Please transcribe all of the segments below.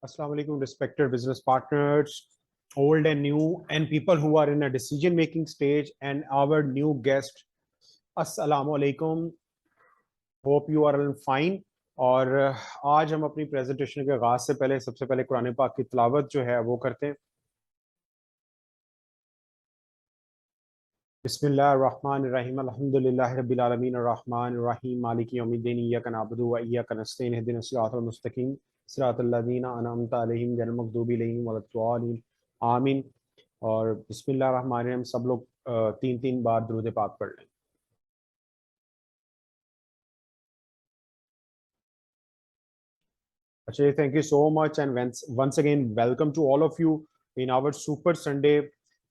Assalamu alaikum, respected business partners, old and new, and people who are in a decision making stage, and our new guest. Assalamu alaikum. Hope you are all fine. और आज हम अपनी presentation के आगाज से पहले सबसे पहले कुरान पाक की तिलावत जो है वो करते हैं। बिस्मिल्लाहिर्रहमानिर्रहीम अल्हम्दुलिल्लाहि रब्बिल आलमीन अर्रहमानिर रहीम मालिकि यौमिद्दीन इय्याका नअबुदु व इय्याका नस्तईन इहदिनस सिरातल मुस्तकीम सिरातल लज़ीना अनअमता अलैहिम गैरिल मग़दूबि अलैहिम वलद्दालिन आमीन। और बिस्मिल्लाहिर्रहमानिर्रहीम सब लोग तीन तीन बार दुरूद पाक पढ़ लें। अच्छा, thank you so much and once again welcome to all of you in our super Sunday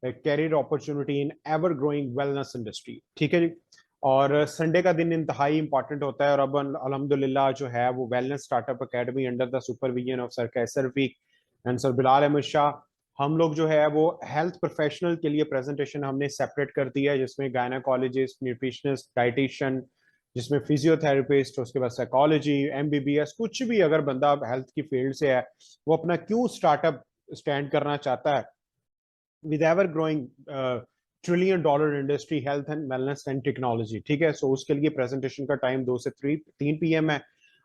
career opportunity in ever growing wellness industry. ठीक है जी। और संडे का दिन इंतहाई इंपॉर्टेंट होता है और अब अल्हम्दुलिल्लाह जो है वो wellness startup academy under the supervision of sir Kaiser Rafiq and sir Bilal Ahmed Shah हम लोग जो है वो हेल्थ प्रोफेशनल के लिए प्रेजेंटेशन हमने सेपरेट कर दिया है, जिसमें गायनाकोलॉजिस्ट, न्यूट्रिशनिस्ट, डाइटिशियन, जिसमें फिजियोथेरेपिस्ट, उसके बाद साइकोलॉजी, एमबीबीएस, कुछ भी अगर बंदा हेल्थ की फील्ड से है वो अपना क्यों स्टार्टअप स्टैंड करना चाहता है with ever growing trillion dollar industry health and wellness and technology. ठीक है, सो उसके लिए प्रेजेंटेशन का टाइम 2 से 3 PM है।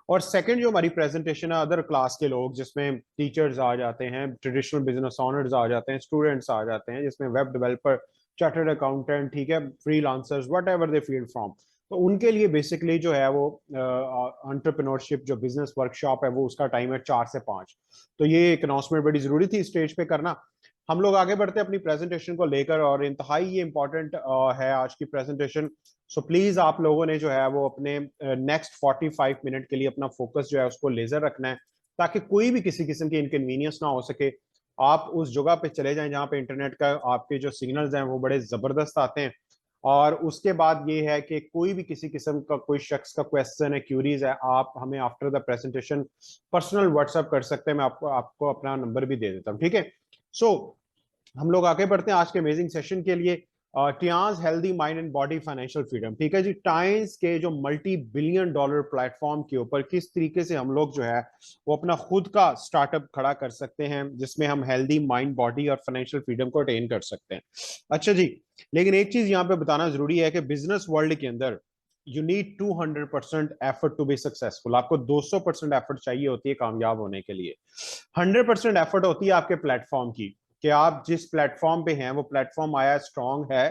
और सेकंड जो हमारी प्रेजेंटेशन है अदर क्लास के लोग, जिसमें टीचर्स आ जाते हैं, ट्रेडिशनल बिजनेस ऑनर्स आ जाते हैं, स्टूडेंट्स आ जाते हैं, जिसमें वेब डेवलपर, चार्टर्ड अकाउंटेंट, ठीक है, freelancers, what ever they field from. तो उनके लिए बेसिकली जो है वो एंटरप्रेन्योरशिप जो बिजनेस वर्कशॉप है वो उसका टाइम है 4 से 5। तो ये एक अनाउंसमेंट बड़ी जरूरी थी स्टेज पे करना। हम लोग आगे बढ़ते हैं अपनी प्रेजेंटेशन को लेकर और इंतहाई ये इंपॉर्टेंट है आज की प्रेजेंटेशन। सो प्लीज आप लोगों ने जो है वो अपने नेक्स्ट 45 मिनट के लिए अपना फोकस जो है उसको लेजर रखना है, ताकि कोई भी किसी किस्म की इनकन्वीनियंस ना हो सके। आप उस जगह पे चले जाएं जहाँ पे इंटरनेट का आपके जो सिग्नल्स हैं वो बड़े जबरदस्त आते हैं। और उसके बाद ये है कि कोई भी किसी किस्म का कोई शख्स का क्वेश्चन है, क्यूरीज है, आप हमें after the presentation personal WhatsApp कर सकते हैं। मैं आपको अपना नंबर भी दे देता हूँ। ठीक है, सो हम लोग आगे बढ़ते हैं आज के अमेजिंग सेशन के लिए। Tiens healthy mind and body financial freedom. ठीक है जी, टाइम्स के जो मल्टी बिलियन डॉलर प्लेटफॉर्म के ऊपर किस तरीके से हम लोग जो है वो अपना खुद का स्टार्टअप खड़ा कर सकते हैं, जिसमें हम हेल्दी माइंड, बॉडी और फाइनेंशियल फ्रीडम को अटेन कर सकते हैं। अच्छा जी, लेकिन एक चीज यहाँ पे बताना जरूरी है कि बिजनेस वर्ल्ड के अंदर you need 200% effort to be successful. आपको 200% एफर्ट चाहिए होती है कामयाब होने के लिए। 100% एफर्ट होती है आपके प्लेटफॉर्म की, कि आप जिस प्लेटफॉर्म पे हैं वो प्लेटफॉर्म आया स्ट्रांग है,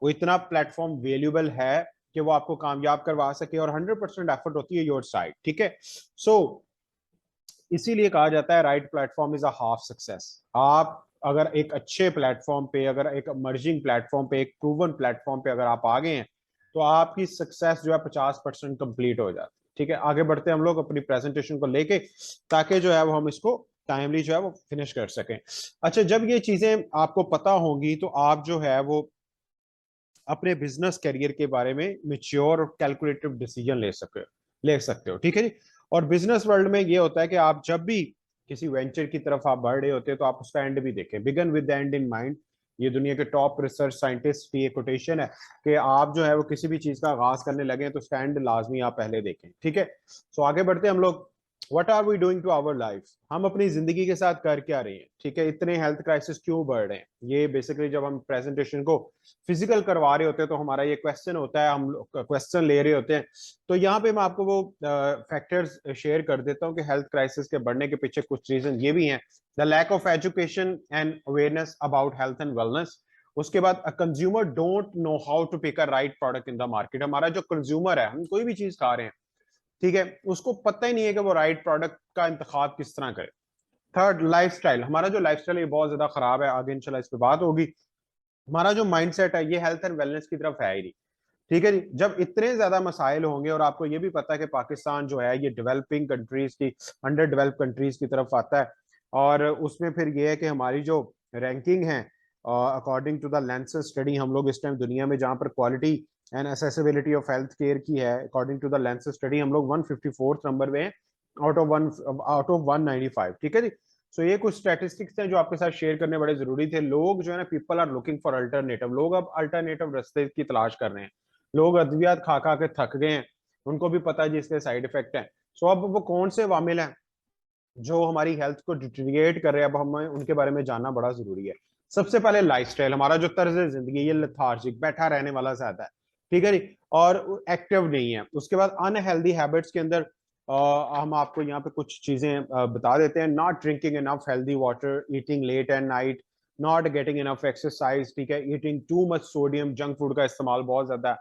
वो इतना प्लेटफॉर्म वैल्यूएबल है कि वो आपको कामयाब करवा सके। और 100% एफर्ट होती है योर साइड। ठीक है, सो इसीलिए कहा जाता है right platform is a half success. आप अगर एक अच्छे प्लेटफॉर्म पे, अगर एक अमर्जिंग प्लेटफॉर्म पे, एक प्रूवन प्लेटफॉर्म पे अगर आप आ गए हैं तो आपकी सक्सेस जो है 50% कंप्लीट हो जाती है। ठीक है, आगे बढ़ते हैं हम लोग अपनी प्रेजेंटेशन को लेके, ताकि जो है वो हम इसको टाइमली जो है वो फिनिश कर सकें। अच्छा, जब ये चीजें आपको पता होंगी तो आप जो है वो अपने बिजनेस करियर के बारे में मेच्योर और कैलकुलेटिव डिसीजन ले सकते हो। ठीक है जी। और बिजनेस वर्ल्ड में ये होता है कि आप जब भी किसी वेंचर की तरफ आप बढ़ रहे होते हैं तो आप उसका एंड भी देखें, begin with the end in mind. ये दुनिया के टॉप रिसर्च साइंटिस्ट की एक कोटेशन है कि आप जो है वो किसी भी चीज का आगाज करने लगे तो उसका एंड लाजमी आप पहले देखें। ठीक है, सो आगे बढ़ते हैं हम लोग। What are we doing to our life, हम अपनी जिंदगी के साथ कर क्या रहे हैं। ठीक है, इतने हेल्थ क्राइसिस क्यों बढ़ रहे हैं, ये बेसिकली जब हम प्रेजेंटेशन को फिजिकल करवा रहे होते हैं तो हमारा ये क्वेश्चन होता है, हम क्वेश्चन ले रहे होते हैं। तो यहाँ पे मैं आपको वो फैक्टर्स शेयर कर देता हूँ कि हेल्थ क्राइसिस के बढ़ने के पीछे कुछ रीजन ये भी हैं। The lack of education and awareness about health and wellness. उसके बाद consumer don't know how to pick a right product in the market. हमारा जो कंज्यूमर है, हम कोई भी चीज खा रहे हैं, ठीक है, उसको पता ही नहीं है कि वो राइट प्रोडक्ट का इंतखाब किस तरह करे। Third, lifestyle. हमारा जो लाइफस्टाइल है बहुत ज्यादा खराब है, आगे इंशाल्लाह इस पे बात होगी। हमारा जो माइंडसेट है ये हेल्थ एंड वेलनेस की तरफ है ही नहीं। ठीक है जी, जब इतने ज्यादा मसाइल होंगे और आपको ये भी पता है कि पाकिस्तान जो है ये डेवलपिंग कंट्रीज की, अंडर डेवलप कंट्रीज की तरफ आता है, और उसमें फिर ये है कि हमारी जो रैंकिंग है according to the Lancet study, हम लोग इस टाइम दुनिया में जहां पर quality and accessibility of health care की है, according to the Lancet study हम लोग 154th नंबर पे हैं आउट ऑफ 195। ठीक है जी। सो ये कुछ स्टैटिस्टिक्स हैं जो आपके साथ शेयर करने बड़े जरूरी थे। लोग जो है ना, people are looking for alternative. लोग अब अल्टरनेटिव रास्ते की तलाश कर रहे हैं। लोग अद्वियात खा खा के थक गए हैं, उनको भी पता है जी इसके साइड इफेक्ट है। सो अब वो कौन से वामिल हैं जो हमारी हेल्थ को डिटीरिएट कर रहे हैं, अब हमें उनके बारे में जानना बड़ा जरूरी है। सबसे पहले लाइफस्टाइल, हमारा जो तर्ज जिंदगी, ये लेथार्जिक बैठा रहने वाला ज्यादा है, ठीक है जी, और एक्टिव नहीं है। उसके बाद अनहेल्दी हैबिट्स के अंदर हम आपको यहाँ पे कुछ चीजें बता देते हैं। Not drinking enough healthy water, eating late at night, not getting enough exercise, ठीक है, eating too much sodium, junk food का इस्तेमाल बहुत ज्यादा है।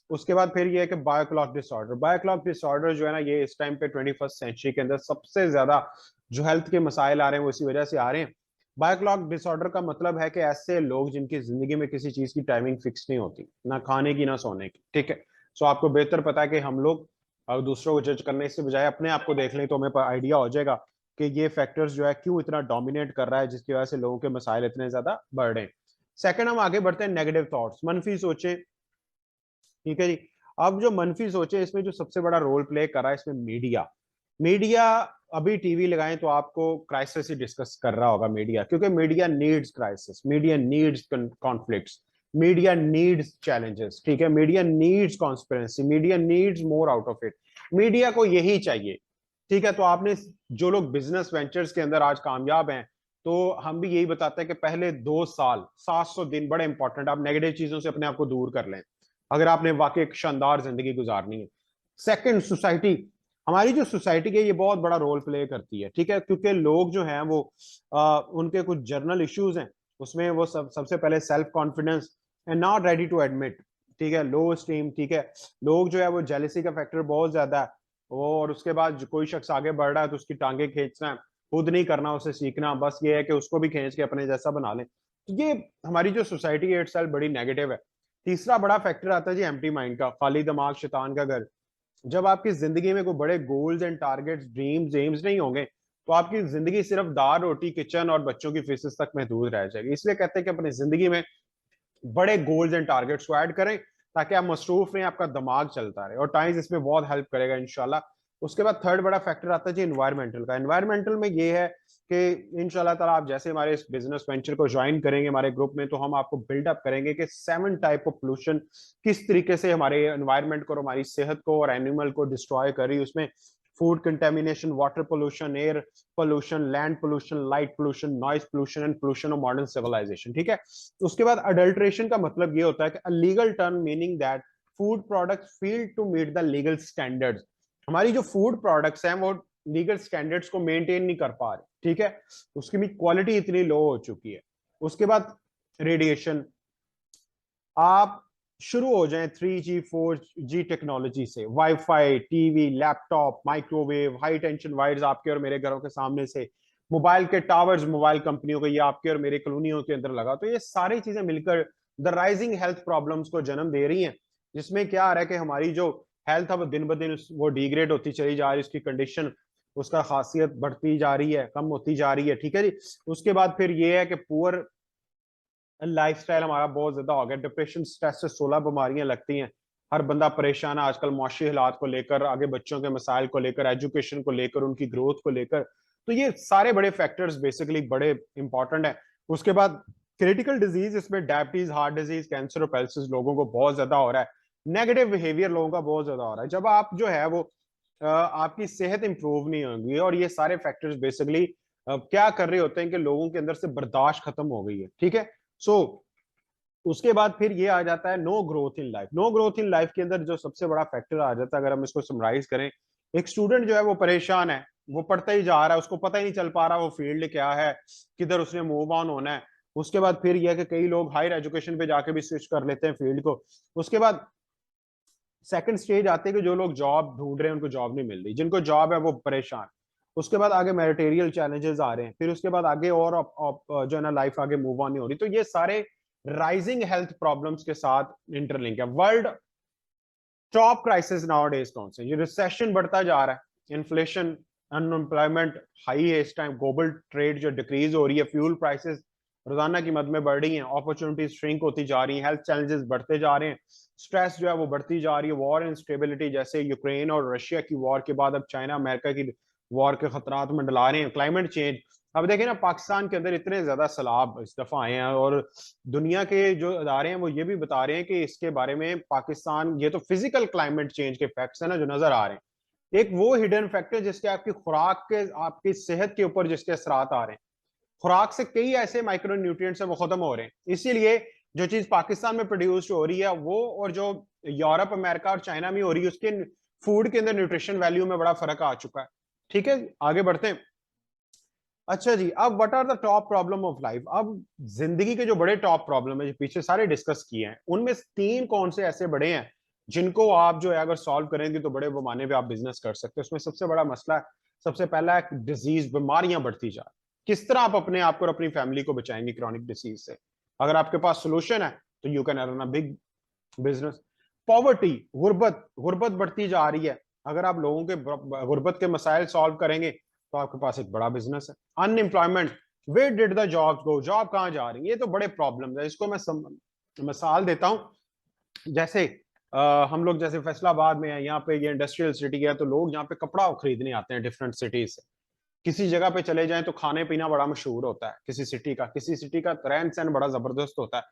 उसके बाद फिर ये है कि बायोक्लॉक डिसऑर्डर, बायोक्लॉक डिसऑर्डर जो है ना, ये इस टाइम पे 21st सेंचुरी के अंदर सबसे ज्यादा जो हेल्थ के मसाइल आ रहे हैं वो इसी वजह से आ रहे हैं। बायोक्लॉक डिसऑर्डर का मतलब है कि ऐसे लोग जिनकी जिंदगी में किसी चीज की टाइमिंग फिक्स नहीं होती, ना खाने की ना सोने की, ठीक है। सो आपको बेहतर पता है कि हम लोग दूसरों को जज करने से बजाय अपने आप को देख लें तो हमें आइडिया हो जाएगा कि ये फैक्टर्स जो है क्यों इतना डोमिनेट कर रहा है, जिसकी वजह से लोगों के मसाइल इतने ज्यादा बढ़ रहे हैं। सेकंड, हम आगे बढ़ते हैं नेगेटिव थॉट्स, मनफी सोचे, ठीक है जी। अब जो मनफी सोचे, इसमें जो सबसे बड़ा रोल प्ले कर रहा है इसमें मीडिया। मीडिया, अभी टीवी लगाएं तो आपको क्राइसिस ही डिस्कस कर रहा होगा मीडिया, क्योंकि media needs crisis, media needs conflicts, media needs challenges, ठीक है, media needs conspiracy, media needs more out of it. Media को यही चाहिए, ठीक है। तो आपने, जो लोग बिजनेस वेंचर्स के अंदर आज कामयाब हैं, तो हम भी यही बताते हैं कि पहले 2 साल 700 दिन बड़े इंपॉर्टेंट, आप नेगेटिव चीजों से अपने आप को दूर कर लें अगर आपने वाकई एक शानदार जिंदगी गुजारनी है। सेकंड, सोसाइटी, हमारी जो सोसाइटी है ये बहुत बड़ा रोल प्ले करती है, ठीक है, क्योंकि लोग जो हैं वो उनके कुछ जर्नल इश्यूज हैं, उसमें वो सबसे पहले self confidence and not ready to admit, ठीक है, लो स्टीम, ठीक है। लोग जो है वो जेलिसी का फैक्टर बहुत ज्यादा है, और उसके बाद कोई शख्स आगे बढ़ रहा है तो उसकी टांगे खींचना है, खुद नहीं करना, उसे सीखना, बस ये है कि उसको भी खींच के अपने जैसा बना लें। तो ये हमारी जो सोसाइटी है इटसेल्फ बड़ी नेगेटिव है। तीसरा बड़ा फैक्टर आता है जी एम्प्टी माइंड का, खाली दिमाग शैतान का घर। जब आपकी जिंदगी में कोई बड़े goals and targets, dreams AIIMS नहीं होंगे, तो आपकी जिंदगी सिर्फ दाल रोटी किचन और बच्चों की फीसेस तक महदूद रह जाएगी। इसलिए कहते हैं कि अपनी जिंदगी में बड़े गोल्स एंड टारगेट्स को ऐड करें, ताकि आप मसरूफ रहें, आपका दिमाग चलता रहे, और टाइम्स इसमें बहुत हेल्प करेगा इंशाल्लाह। उसके बाद थर्ड बड़ा फैक्टर आता है जी इन्वायरमेंटल का। इन्वायरमेंटल में ये है कि इंशाल्लाह ताला आप जैसे हमारे इस बिजनेस वेंचर को ज्वाइन करेंगे हमारे ग्रुप में, तो हम आपको बिल्डअप करेंगे कि 7 टाइप ऑफ पोल्यूशन किस तरीके से हमारे एनवायरमेंट को और हमारी सेहत को और एनिमल को डिस्ट्रॉय कर रही है। उसमें food contamination, water pollution, air pollution, land pollution, light pollution, noise pollution and pollution of modern civilization, ठीक है। उसके बाद अडल्ट्रेशन का मतलब ये होता है कि legal term meaning that food products fail to meet the legal standards. हमारी जो फूड प्रोडक्ट्स हैं वो लीगल स्टैंडर्ड्स को मेंटेन नहीं कर पा रहे, ठीक है, उसकी भी क्वालिटी इतनी लो हो चुकी है। उसके बाद रेडिएशन, आप शुरू हो जाएं 3G 4G टेक्नोलॉजी से, wifi, TV, laptop, microwave, high tension wires आपके और मेरे घरों के सामने से, मोबाइल के टावर्स मोबाइल कंपनियों के, ये आपके और मेरे कॉलोनियों के अंदर लगा, तो ये सारी चीजें मिलकर द राइजिंग हेल्थ प्रॉब्लम्स को जन्म दे रही हैं, जिसमें क्या आ रहा है कि हमारी जो हेल्थ अब दिन ब दिन वो डिग्रेड होती चली जा रही है, उसकी कंडीशन, उसका खासियत बढ़ती जा रही है, कम होती जा रही है, ठीक है जी। उसके बाद फिर ये है कि पुअर लाइफस्टाइल हमारा बहुत ज्यादा हो गया, डिप्रेशन स्ट्रेस से 16 बीमारियां लगती हैं। हर बंदा परेशान है आजकल, मुआशी हालात को लेकर, आगे बच्चों के मसाइल को लेकर, एजुकेशन को लेकर, उनकी ग्रोथ को लेकर। तो ये सारे बड़े फैक्टर्स बेसिकली बड़े इंपॉर्टेंट है। उसके बाद क्रिटिकल डिजीज, इसमें डायबिटीज, हार्ट डिजीज, कैंसर और पैल्सिस लोगों को बहुत ज्यादा हो रहा है। नेगेटिव बिहेवियर लोगों का बहुत ज्यादा हो रहा है। जब आप जो है वो आपकी सेहत इंप्रूव नहीं होगी, और ये सारे फैक्टर्स बेसिकली क्या कर रहे होते हैं कि लोगों के अंदर से बर्दाश्त खत्म हो गई है, ठीक है। सो उसके बाद फिर ये आ जाता है no growth in life. No growth in life के अंदर जो सबसे बड़ा फैक्टर आ जाता है, अगर हम इसको समराइज करें, एक स्टूडेंट जो है वो परेशान है, वो पढ़ता ही जा रहा है, उसको पता ही नहीं चल पा रहा वो फील्ड क्या है, किधर उसने मूव ऑन होना है। उसके बाद फिर यह कि कई लोग हायर एजुकेशन पे जाके भी स्विच कर लेते हैं फील्ड को। उसके बाद सेकंड स्टेज आते हैं कि जो लोग जॉब ढूंढ रहे हैं उनको जॉब नहीं मिल रही, जिनको जॉब है वो परेशान। उसके बाद आगे मैरिटेरियल चैलेंजेस आ रहे हैं, फिर उसके बाद आगे और जो है ना लाइफ आगे मूव ऑन नहीं हो रही। तो ये सारे राइजिंग हेल्थ प्रॉब्लम्स के साथ इंटरलिंक है। वर्ल्ड टॉप क्राइसिस नाउअडेज कौन से, ये रिसेशन बढ़ता जा रहा है, इन्फ्लेशन, अनएम्प्लॉयमेंट हाई है इस टाइम, ग्लोबल ट्रेड जो डिक्रीज हो रही है, फ्यूल प्राइसेस रोजाना की मद में बढ़ रही हैं, अपॉर्चुनिटीज श्रिंक होती जा रही हैं, हेल्थ चैलेंजेस बढ़ते जा रहे हैं, स्ट्रेस जो है वो बढ़ती जा रही है, वॉर इंस्टेबिलिटी, जैसे यूक्रेन और रशिया की वॉर के बाद अब चाइना अमेरिका की वॉर के खतरात मंडला रहे हैं, क्लाइमेट चेंज। अब देखें ना, पाकिस्तान के अंदर इतने ज्यादा सैलाब इस दफा आए हैं, और दुनिया के जो अदारे हैं वो ये भी बता रहे हैं कि इसके बारे में पाकिस्तान, ये तो फिजिकल क्लाइमेट चेंज के फैक्ट्स है ना जो नजर आ रहे हैं, एक वो हिडन फैक्टर जिसके आपकी खुराक के, आपकी सेहत के ऊपर जिसके असरात आ रहे हैं। खुराक से कई ऐसे माइक्रो न्यूट्रिएंट्स है वो खत्म हो रहे हैं। इसीलिए जो चीज पाकिस्तान में प्रोड्यूस हो रही है वो, और जो यूरोप, अमेरिका और चाइना में हो रही है, उसके फूड के अंदर न्यूट्रिशन वैल्यू में बड़ा फर्क आ चुका है। ठीक है, आगे बढ़ते हैं। अच्छा जी, अब what are the top problem of life. अब जिंदगी के जो बड़े टॉप प्रॉब्लम है जो पीछे सारे डिस्कस किए हैं, उनमें तीन कौन से ऐसे बड़े हैं जिनको आप जो है अगर सॉल्व करेंगे तो बड़े पैमाने पे आप बिजनेस कर सकते हैं। उसमें सबसे बड़ा मसला है, सबसे पहला है डिजीज, बीमारियां बढ़ती जा रही। किस तरह आप अपने आप को और अपनी फैमिली को बचाएंगे क्रॉनिक डिसीज से? अगर आपके पास सोल्यूशन है तो you can earn a big business. Poverty, गुर्बत, गुर्बत बढ़ती जा रही है। अगर आप लोगों के गुर्बत के मसाइल सॉल्व करेंगे तो आपके पास एक बड़ा बिजनेस है। Unemployment, where did the jobs go, job कहां जा रही है? ये तो बड़े प्रॉब्लम है। इसको मैं मिसाल देता हूं। जैसे हम लोग जैसे फैसलाबाद में है, यहाँ पे ये इंडस्ट्रियल सिटी है, तो लोग यहाँ पे कपड़ा खरीदने आते हैं डिफरेंट सिटीज से। किसी जगह पे चले जाएं तो खाने पीना बड़ा मशहूर होता है किसी सिटी का, किसी सिटी का रहन सहन बड़ा जबरदस्त होता है,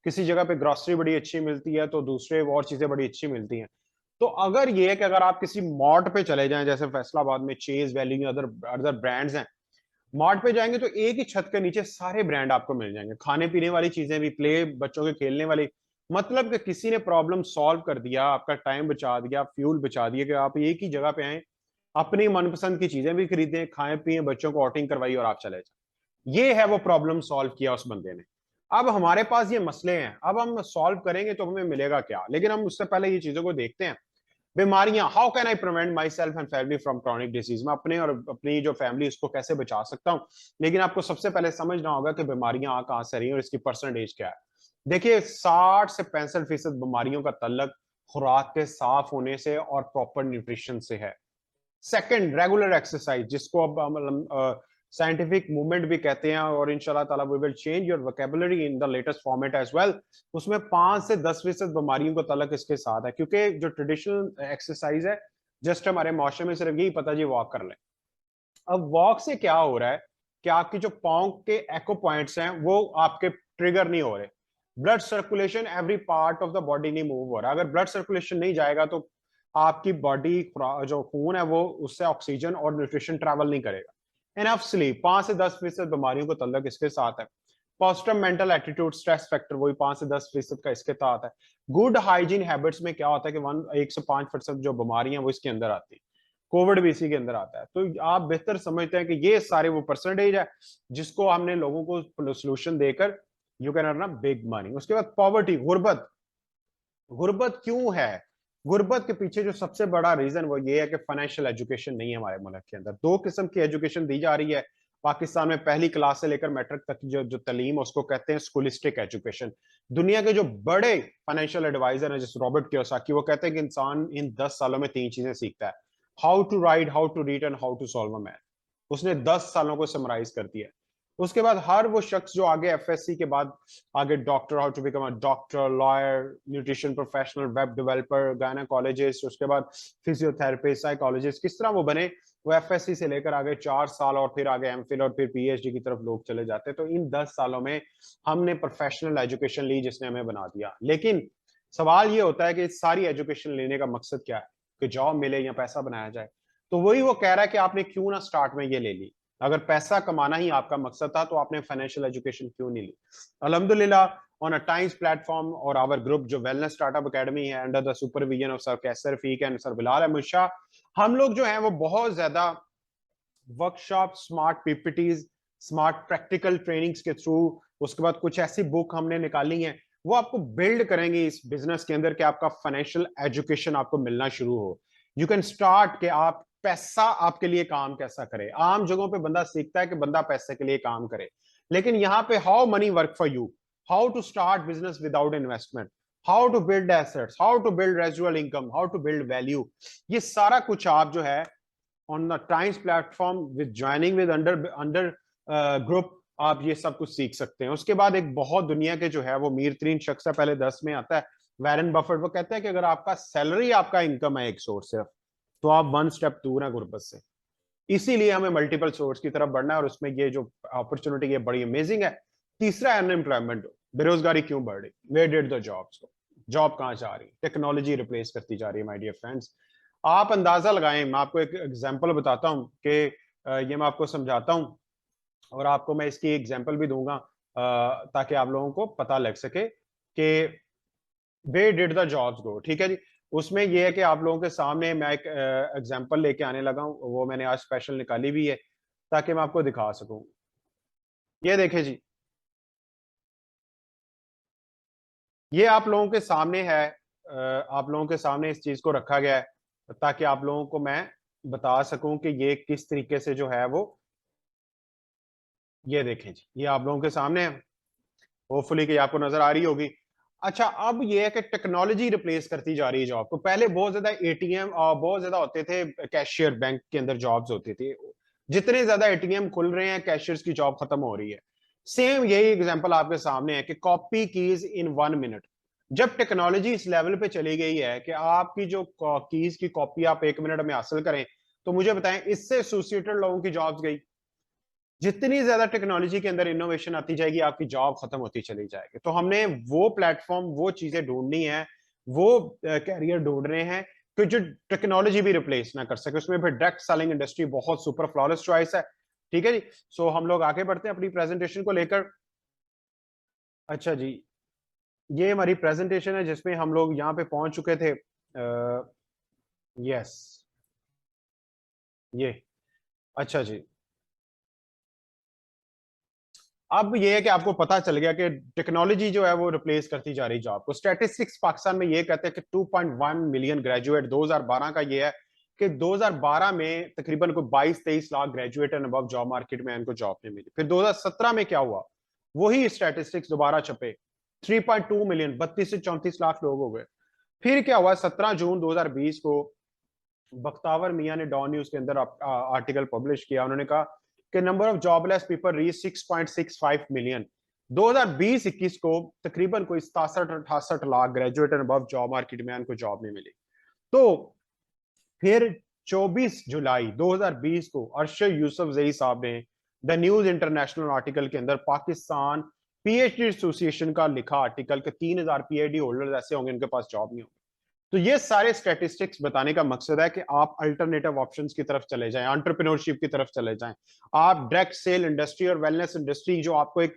किसी जगह पे ग्रोसरी बड़ी अच्छी मिलती है तो दूसरे और चीजें बड़ी अच्छी मिलती हैं। तो अगर ये है कि अगर आप किसी मॉल पे चले जाएं, जैसे फैसलाबाद में chase valley, other other brands हैं, मॉल पे जाएंगे तो एक ही छत के नीचे सारे ब्रांड आपको मिल जाएंगे, खाने पीने वाली चीजें भी, प्ले बच्चों के खेलने वाली। मतलब कि किसी ने प्रॉब्लम सॉल्व कर दिया, आपका टाइम बचा दिया, फ्यूल बचा दिया, कि आप एक ही जगह पे आए, अपनी मनपसंद की चीजें भी खरीदें, खाएं पिए, बच्चों को आउटिंग करवाइए और आप चले जाए। ये है वो प्रॉब्लम सॉल्व किया उस बंदे ने। अब हमारे पास ये मसले हैं, अब हम सॉल्व करेंगे तो हमें मिलेगा क्या? लेकिन हम उससे पहले ये चीजों को देखते हैं। बीमारियां, how can I prevent my self and family from chronic disease, मैं अपने और अपनी जो फैमिली उसको कैसे बचा सकता हूं। लेकिन आपको सबसे पहले समझना होगा कि बीमारियां आ कहां से रही हैं और इसकी परसेंटेज क्या है। देखिए, 60 से 65% बीमारियों का तल्लक खुराक के साफ होने से और प्रॉपर न्यूट्रिशन से है। सेकंड, रेगुलर एक्सरसाइज, जिसको अब हम साइंटिफिक मूवमेंट भी कहते हैं, और इंशाल्लाह ताला we will change your vocabulary in the latest format as well. उसमें 5 से 10% बीमारियों का तलक इसके साथ है, क्योंकि जो ट्रेडिशनल एक्सरसाइज है, जस्ट हमारे माशरे में सिर्फ यही पता जी वॉक कर लें। अब वॉक से क्या हो रहा है कि आपकी जो पाँव के एको पॉइंट्स हैं वो आपके ट्रिगर नहीं हो रहे। Blood circulation every part of the body नहीं मूव हो रहा। अगर ब्लड सर्कुलेशन नहीं जाएगा तो आपकी बॉडी, जो खून है वो, उससे ऑक्सीजन और न्यूट्रिशन ट्रैवल नहीं करेगा। एनफ स्लीप, 5 से 10% बीमारियों को तल्लक इसके साथ है। Positive mental attitude, stress factor, वही 5 से 10% का इसके साथ है। गुड हाइजीन हैबिट्स में क्या होता है कि 1 से 5% जो बीमारियां वो इसके अंदर आती है। कोविड भी इसी के अंदर आता है। तो आप बेहतर समझते हैं कि ये सारे वो परसेंटेज है जिसको हमने लोगों को सोल्यूशन देकर you can earn big money. उसके बाद पॉवर्टी, गुर्बत। गुर्बत क्यों है? गुर्बत के पीछे जो सबसे बड़ा रीजन वो ये है कि फाइनेंशियल एजुकेशन नहीं है हमारे मुल्क के अंदर। दो किस्म की एजुकेशन दी जा रही है पाकिस्तान में। पहली क्लास से लेकर मैट्रिक तक की जो तलीम है उसको कहते हैं स्कूलिस्टिक एजुकेशन। दुनिया के जो बड़े फाइनेंशियल एडवाइजर हैं जैसे रॉबर्ट कियोसाकी, वो कहते हैं कि इंसान इन 10 सालों में 3 चीजें सीखता है: how to write, how to read and how to solve a math. उसने 10 सालों को समराइज कर दिया। उसके बाद हर वो शख्स जो आगे एफएससी के बाद आगे doctor, how to become a doctor, lawyer, nutrition professional, web developer, gynaecologist, उसके बाद फिजियोथेरेपिस्ट, साइकोलॉजिस्ट, किस तरह वो बने, वो एफएससी से लेकर आगे 4 साल और फिर आगे एमफिल और फिर पीएचडी की तरफ लोग चले जाते हैं। तो इन 10 सालों में हमने प्रोफेशनल एजुकेशन ली जिसने हमें बना दिया। लेकिन सवाल ये होता है कि सारी एजुकेशन लेने का मकसद क्या है? कि जॉब मिले या पैसा बनाया जाए। तो वही वो कह रहा है कि आपने क्यों ना स्टार्ट में ये ले ली। अगर पैसा कमाना ही आपका मकसद था तो आपने फाइनेंशियल एजुकेशन क्यों नहीं ली? अल्हम्दुलिल्लाह, ऑन अ टाइम्स प्लेटफॉर्म और आवर ग्रुप जो वेलनेस स्टार्टअप एकेडमी है under the supervision of sir Qaiser फीक एंड सर बिलाल अहमद शाह, हम लोग जो हैं वो बहुत ज्यादा workshop, smart PPTs, smart practical trainings के थ्रू, उसके बाद कुछ ऐसी बुक हमने निकाली हैं वो आपको बिल्ड करेंगे इस बिजनेस के अंदर कि आपका फाइनेंशियल एजुकेशन आपको मिलना शुरू हो। यू कैन स्टार्ट कि आप पैसा आपके लिए काम कैसा करे। आम जगहों पे बंदा सीखता है कि बंदा पैसे के लिए काम करे, लेकिन यहाँ पे how money work for you, how to start business without investment, how to build assets, how to build residual income, how to build value, ये सारा कुछ आप जो है on the Times platform with joining with under under group आप ये सब कुछ सीख सकते हैं। उसके बाद एक बहुत दुनिया के जो है वो मीर तरीन शख्स है, पहले 10 में आता है, वैरन बफेट। वो कहता है कि अगर आपका सैलरी आपका इनकम है एक सोर्स सिर्फ, तो आप 1 स्टेप दूर हैं गुर्बत से। इसीलिए हमें मल्टीपल सोर्स की तरफ बढ़ना है और उसमें ये जो अपॉर्चुनिटी है बड़ी अमेजिंग है। तीसरा, अनएम्प्लॉयमेंट, बेरोजगारी क्यों बढ़ रही? Where did the jobs go, job कहां जा रही? टेक्नोलॉजी रिप्लेस करती जा रही है माय डियर फ्रेंड्स। आप अंदाजा लगाएं, मैं आपको एक एग्जांपल बताता हूं कि ये मैं आपको समझाता हूं और आपको मैं इसकी एग्जांपल भी दूंगा ताकि आप लोगों को पता लग सके कि वे डिड द जॉब्स गो। ठीक है जी। उसमें यह है कि आप लोगों के सामने मैं एक एग्जांपल लेके आने लगा हूं, वो मैंने आज स्पेशल निकाली भी है ताकि मैं आपको दिखा सकूं। ये देखें जी, ये आप लोगों के सामने है, आप लोगों के सामने इस चीज को रखा गया है ताकि आप लोगों को मैं बता सकूं कि ये किस तरीके से जो है वो, ये देखें जी, ये आप लोगों के सामने है, होपफुली कि आपको नजर आ रही होगी। अच्छा, अब ये है कि टेक्नोलॉजी रिप्लेस करती जा रही है जॉब को। पहले बहुत ज्यादा एटीएम बहुत ज्यादा होते थे, कैशियर बैंक के अंदर जॉब्स होती थी। जितने ज्यादा एटीएम खुल रहे हैं, कैशियर्स की जॉब खत्म हो रही है। सेम यही एग्जांपल आपके सामने है कि कॉपी कीज इन 1 मिनट। जब टेक्नोलॉजी इस लेवल पे चली गई है कि आपकी जो कीज की कॉपी आप 1 मिनट में हासिल करें, तो मुझे बताएं इससे एसोसिएटेड लोगों की जॉब्स गई। जितनी ज्यादा टेक्नोलॉजी के अंदर इनोवेशन आती जाएगी, आपकी जॉब खत्म होती चली जाएगी। तो हमने वो प्लेटफॉर्म, वो चीजें ढूंढनी है, वो कैरियर ढूंढ रहे हैं कि जो टेक्नोलॉजी भी रिप्लेस ना कर सके। उसमें फिर डायरेक्ट सेलिंग इंडस्ट्री बहुत सुपर फ्लॉलेस चॉइस है। ठीक है जी। सो हम लोग आगे बढ़ते हैं अपनी प्रेजेंटेशन को लेकर। अच्छा जी, ये हमारी प्रेजेंटेशन है जिसमें हम लोग यहाँ पे पहुंच चुके थे। यस, ये, अच्छा जी। अब ये है कि आपको पता चल गया कि टेक्नोलॉजी जो है वो रिप्लेस करती जा रही जॉब को। स्टैटिस्टिक्स पाकिस्तान में ये कहते हैं कि 2.1 मिलियन ग्रेजुएट 2012 का ये है कि 2012 में तकरीबन को 22-23 lakh graduate and above job market में इनको जॉब नहीं मिली। फिर 2017 में क्या हुआ, वही स्टैटिस्टिक्स दोबारा छपे, 3.2 मिलियन, 32 से 34 लाख लोग हो गए। फिर क्या हुआ, 17 जून 2020 को बख्तावर मियां ने डॉन न्यूज के अंदर आर्टिकल पब्लिश किया। उन्होंने कहा कि number of jobless people reach 6.65 million. 2020-21 को तकरीबन कोई 67-68 lakh graduate and above job market में उनको जॉब नहीं मिली। तो फिर 24 जुलाई 2020 को अरशद यूसुफ जई साहब ने द न्यूज इंटरनेशनल आर्टिकल के अंदर पाकिस्तान पीएचडी एसोसिएशन का लिखा आर्टिकल कि 3000 पीएचडी होल्डर्स ऐसे होंगे उनके पास जॉब नहीं होगी। तो ये सारे स्टैटिस्टिक्स बताने का मकसद है कि आप अल्टरनेटिव ऑप्शंस की तरफ चले जाएं, एंटरप्रेन्योरशिप की तरफ चले जाएं। आप डायरेक्ट सेल इंडस्ट्री और वेलनेस इंडस्ट्री जो आपको एक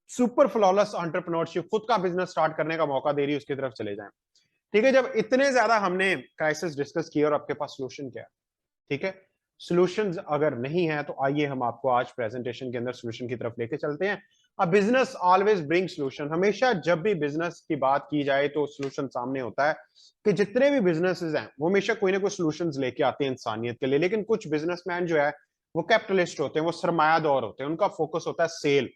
सुपर फ्लॉलेस एंटरप्रेन्योरशिप, खुद का बिजनेस स्टार्ट करने का मौका दे रही है, उसकी तरफ चले जाएं। ठीक है, जब इतने ज्यादा हमने क्राइसिस डिस्कस किया और आपके पास सोल्यूशन क्या है, ठीक है, सॉल्यूशंस अगर नहीं है तो आइए हम आपको आज प्रेजेंटेशन के अंदर सॉल्यूशन की तरफ लेके चलते हैं। A business always bring solution. हमेशा जब भी बिजनेस की बात की जाए तो सॉल्यूशन सामने होता है कि जितने भी बिजनेसेस हैं वो हमेशा कोई ना कोई सॉल्यूशंस लेके आते हैं इंसानियत के लिए। लेकिन कुछ बिजनेसमैन जो है वो कैपिटलिस्ट होते हैं, वो सरमायादार होते हैं, उनका फोकस होता है सेल।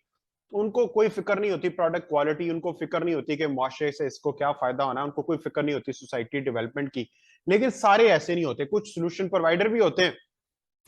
उनको कोई फिक्र नहीं होती प्रोडक्ट क्वालिटी, उनको फिक्र नहीं होती कि माशरे से इसको क्या फायदा होना है, उनको कोई फिक्र नहीं होती सोसाइटी डेवलपमेंट की। लेकिन सारे ऐसे नहीं होते, कुछ सोल्यूशन प्रोवाइडर भी होते हैं,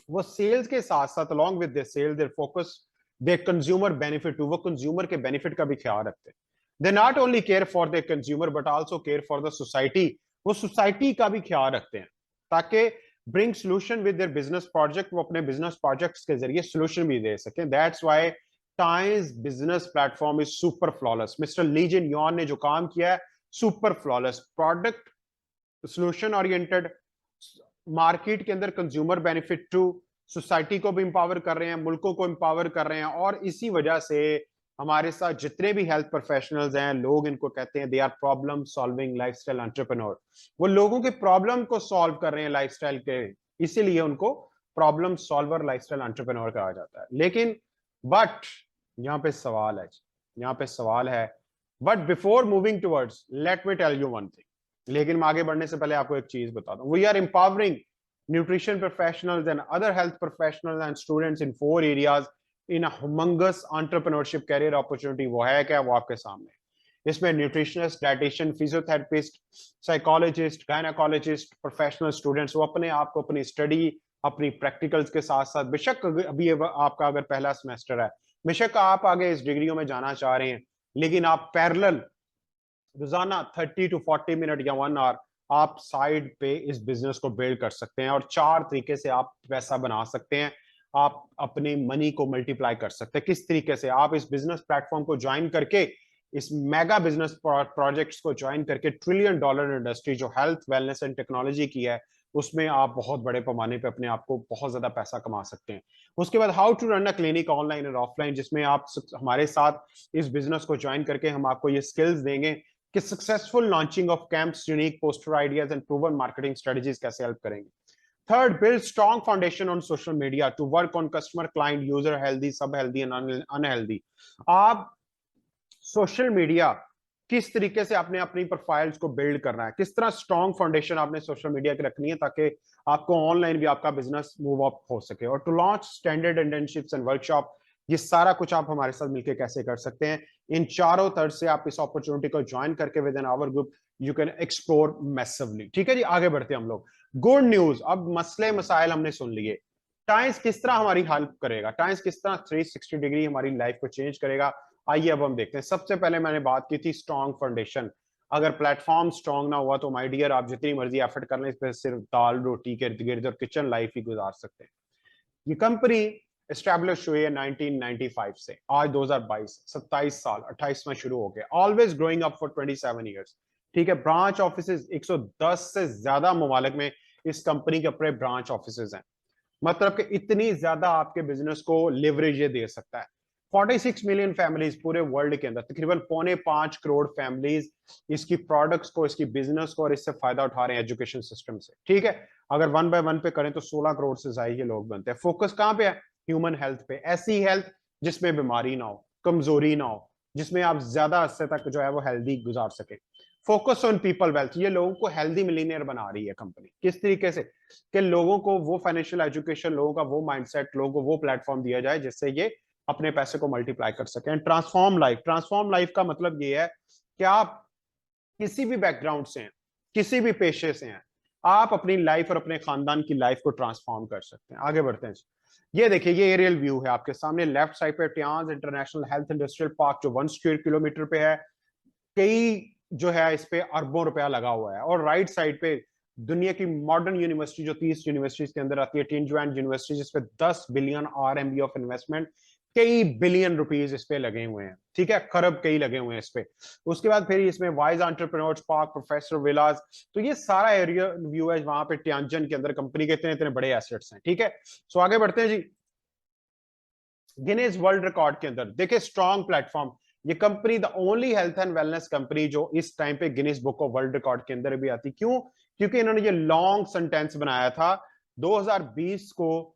वो सेल्स के साथ साथ along with their sale their focus their consumer benefit, वो कंज्यूमर के बेनिफिट का भी ख्याल रखते हैं। They not only care for their consumer but also care for the society, वो सोसाइटी का भी ख्याल रखते हैं ताकि bring solution with their business project, वो अपने बिजनेस प्रोजेक्ट्स के जरिए सॉल्यूशन भी दे सके। That's why Times business platform is super flawless. Mister Lee Jin Yeon ने जो काम किया है, super flawless product, solution oriented, market के अंदर कंज्यूमर बेनिफिट टू, सोसाइटी को भी इंपावर कर रहे हैं, मुल्कों को इंपावर कर रहे हैं। और इसी वजह से हमारे साथ जितने भी हेल्थ प्रोफेशनल्स हैं, लोग इनको कहते हैं they are problem solving lifestyle entrepreneur. वो लोगों के प्रॉब्लम को सॉल्व कर रहे हैं लाइफस्टाइल के, इसीलिए उनको प्रॉब्लम सॉल्वर लाइफस्टाइल एंटरप्रेन्योर कहा जाता है। लेकिन बट यहाँ पे सवाल है, यहाँ पे सवाल है, but before moving towards let me tell you one thing. लेकिन मैं आगे बढ़ने से पहले आपको एक चीज बता दूं, we are empowering nutrition professionals and other health professionals and students in 4 areas in a humongous entrepreneurship career opportunity। वो है क्या, वो आपके सामने। इसमें nutritionist, dietitian, physiotherapist, psychologist, gynaecologist, professional students, वो अपने आप को अपनी स्टडी, अपनी प्रैक्टिकल्स के साथ साथ, बेशक अभी आपका अगर पहला सेमेस्टर है, बेशक आप आगे इस डिग्रियों में जाना चाह रहे हैं, लेकिन आप पैरेलल रोजाना 30 to 40 मिनट या 1 आवर आप साइड पे इस बिजनेस को बिल्ड कर सकते हैं। और 4 तरीके से आप पैसा बना सकते हैं, आप अपनी मनी को मल्टीप्लाई कर सकते हैं। किस तरीके से, आप इस बिजनेस प्लेटफॉर्म को ज्वाइन करके, इस मेगा बिजनेस प्रोजेक्ट्स को ज्वाइन करके $1 ट्रिलियन इंडस्ट्री जो हेल्थ, वेलनेस एंड टेक्नोलॉजी की है, उसमें आप बहुत बड़े पैमाने पे अपने आप को बहुत ज्यादा पैसा कमा सकते हैं। उसके बाद how to run a clinic online और ऑफलाइन, जिसमें आप हमारे साथ इस बिजनेस को ज्वाइन करके हम आपको ये स्किल्स देंगे कि successful launching of camps, unique poster ideas and proven marketing strategies कैसे हेल्प करेंगे। Third, build strong foundation on social media to work on customer, client, user healthy, sub healthy and unhealthy। आप social media किस तरीके से आपने अपनी profiles को build करना है, किस तरह स्ट्रॉन्ग फाउंडेशन आपने सोशल मीडिया की रखनी है ताकि आपको ऑनलाइन भी आपका बिजनेस मूव अप हो सके। और to launch standard internships and workshop, ये सारा कुछ आप हमारे साथ मिलकर कैसे कर सकते हैं। इन चारों तरफ से आप इस अपॉर्चुनिटी को ज्वाइन करके with in our group you can explore massively. ठीक है जी, आगे बढ़ते हैं हम लोग। गुड न्यूज, अब मसले मसाइल हमने सुन लिए। टाइम्स किस तरह हमारी हेल्प करेगा, टाइम्स किस तरह 360 डिग्री हमारी लाइफ को चेंज करेगा, आइए अब हम देखते हैं। सबसे पहले मैंने बात की थी स्ट्रॉन्ग फाउंडेशन। अगर प्लेटफॉर्म स्ट्रॉन्ग ना हुआ तो माय डियर आप जितनी मर्जी एफर्ट कर लें, इस पर सिर्फ दाल रोटी के इर्द गिर्द और किचन लाइफ ही गुजार सकते हैं। ये कंपनी एस्टैब्लिश हुई है 1995 से, आज 2022, 27 साल, 28वां शुरू हो गया। Always growing up for 27 years. ठीक है, ब्रांच ऑफिसेज 110 से ज्यादा ममालिक में इस कंपनी के अपने ब्रांच ऑफिसेज हैं। मतलब कि इतनी ज्यादा आपके बिजनेस को लिवरेज ये दे सकता है। 46 मिलियन फैमिलीज पूरे वर्ल्ड के अंदर, तकरीबन 4.25 करोड़ फैमिलीज इसकी प्रोडक्ट्स को, इसकी बिजनेस को और इससे फायदा उठा रहे हैं एजुकेशन सिस्टम से। ठीक है, अगर 1 बाय 1 पे करें तो 16 करोड़ से ज्यादा लोग बनते हैं। फोकस कहां पे है? ह्यूमन हेल्थ पे। ऐसी हेल्थ जिसमें बीमारी ना हो, कमजोरी ना हो, जिसमें आप ज्यादा अरसे तक जो है वो हेल्दी गुजार सके। फोकस ऑन पीपल वेल्थ, ये लोगों को हेल्दी मिलीनियर बना रही है कंपनी। किस तरीके से? कि लोगों को वो फाइनेंशियल एजुकेशन, लोगों का वो माइंडसेट, लोगों को वो प्लेटफॉर्म दिया जाए जिससे ये अपने पैसे को मल्टीप्लाई कर सकें। ट्रांसफॉर्म लाइफ, ट्रांसफॉर्म लाइफ का मतलब ये है कि आप किसी भी बैकग्राउंड से हैं, किसी भी पेशे से हैं, आप अपनी लाइफ और अपने खानदान की लाइफ को ट्रांसफॉर्म कर सकते हैं। आगे बढ़ते हैं। ये देखिए, ये एरियल व्यू है आपके सामने। लेफ्ट साइड पे टियांज इंटरनेशनल हेल्थ इंडस्ट्रियल पार्क जो 1 स्क्वायर किलोमीटर पे है, कई जो है इस पे अरबों रुपया लगा हुआ है। और राइट साइड पे दुनिया की मॉडर्न यूनिवर्सिटी जो 30 यूनिवर्सिटीज के अंदर आती है, टिंजवैन यूनिवर्सिटी, जिसपे 10 बिलियन आरएमबी ऑफ इन्वेस्टमेंट, कई बिलियन रुपीज इस पे लगे हुए हैं। ठीक है, खरब कई लगे हुए हैं इस पे। उसके बाद फिर इसमें वाइज एंटरप्रेन्योर्स पार्क, प्रोफेसर विलास, तो ये सारा एरिया व्यू है वहां पे टियांजन के अंदर कंपनी के इतने इतने बड़े एसेट्स हैं। ठीक है, सो आगे बढ़ते हैं जी। गिनीज वर्ल्ड रिकॉर्ड के अंदर देखिए, स्ट्रॉन्ग प्लेटफॉर्म, ये company the only health and wellness company जो इस टाइम पे Guinness book of world record के अंदर भी आती। क्यों? क्योंकि इन्होंने ये लॉन्ग सेंटेंस बनाया था 2020 को,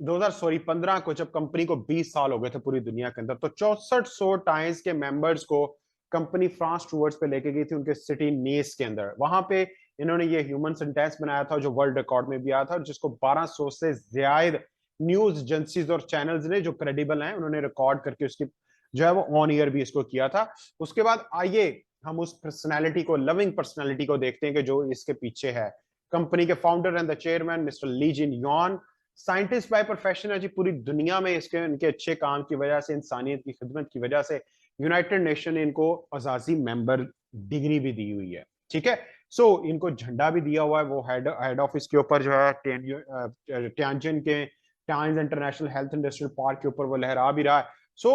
15 को, जब कंपनी को 20 साल हो गए थे पूरी दुनिया के अंदर, तो 6400 टाइम्स के मेंबर्स को कंपनी फ्रांस टूवर्ड्स पे लेके गई थी उनके सिटी नीस के अंदर। वहां पे इन्होंने ये ह्यूमन सेंटेंस बनाया था जो वर्ल्ड रिकॉर्ड में भी आया था, जिसको 1200 से ज्यादा न्यूज एजेंसीज और चैनल्स ने जो क्रेडिबल हैं उन्होंने रिकॉर्ड करके उसकी जो है वो ऑन ईयर भी इसको किया था। उसके बाद आइए हम उस पर्सनैलिटी को, लविंग पर्सनैलिटी को देखते हैं कि जो इसके पीछे है। कंपनी के founder and the chairman mister Lee Jin Yeon, scientist by profession है जी। पूरी दुनिया में इसके इनके अच्छे काम की वजह से, इंसानियत की खिदमत की वजह से यूनाइटेड नेशन ने इनको अजाजी मेंबर डिग्री भी दी हुई है। ठीक है, सो इनको झंडा भी दिया हुआ है, वो हेड ऑफिस के ऊपर जो है टियांजन के times international health industrial park के ऊपर वो लहरा भी रहा है। सो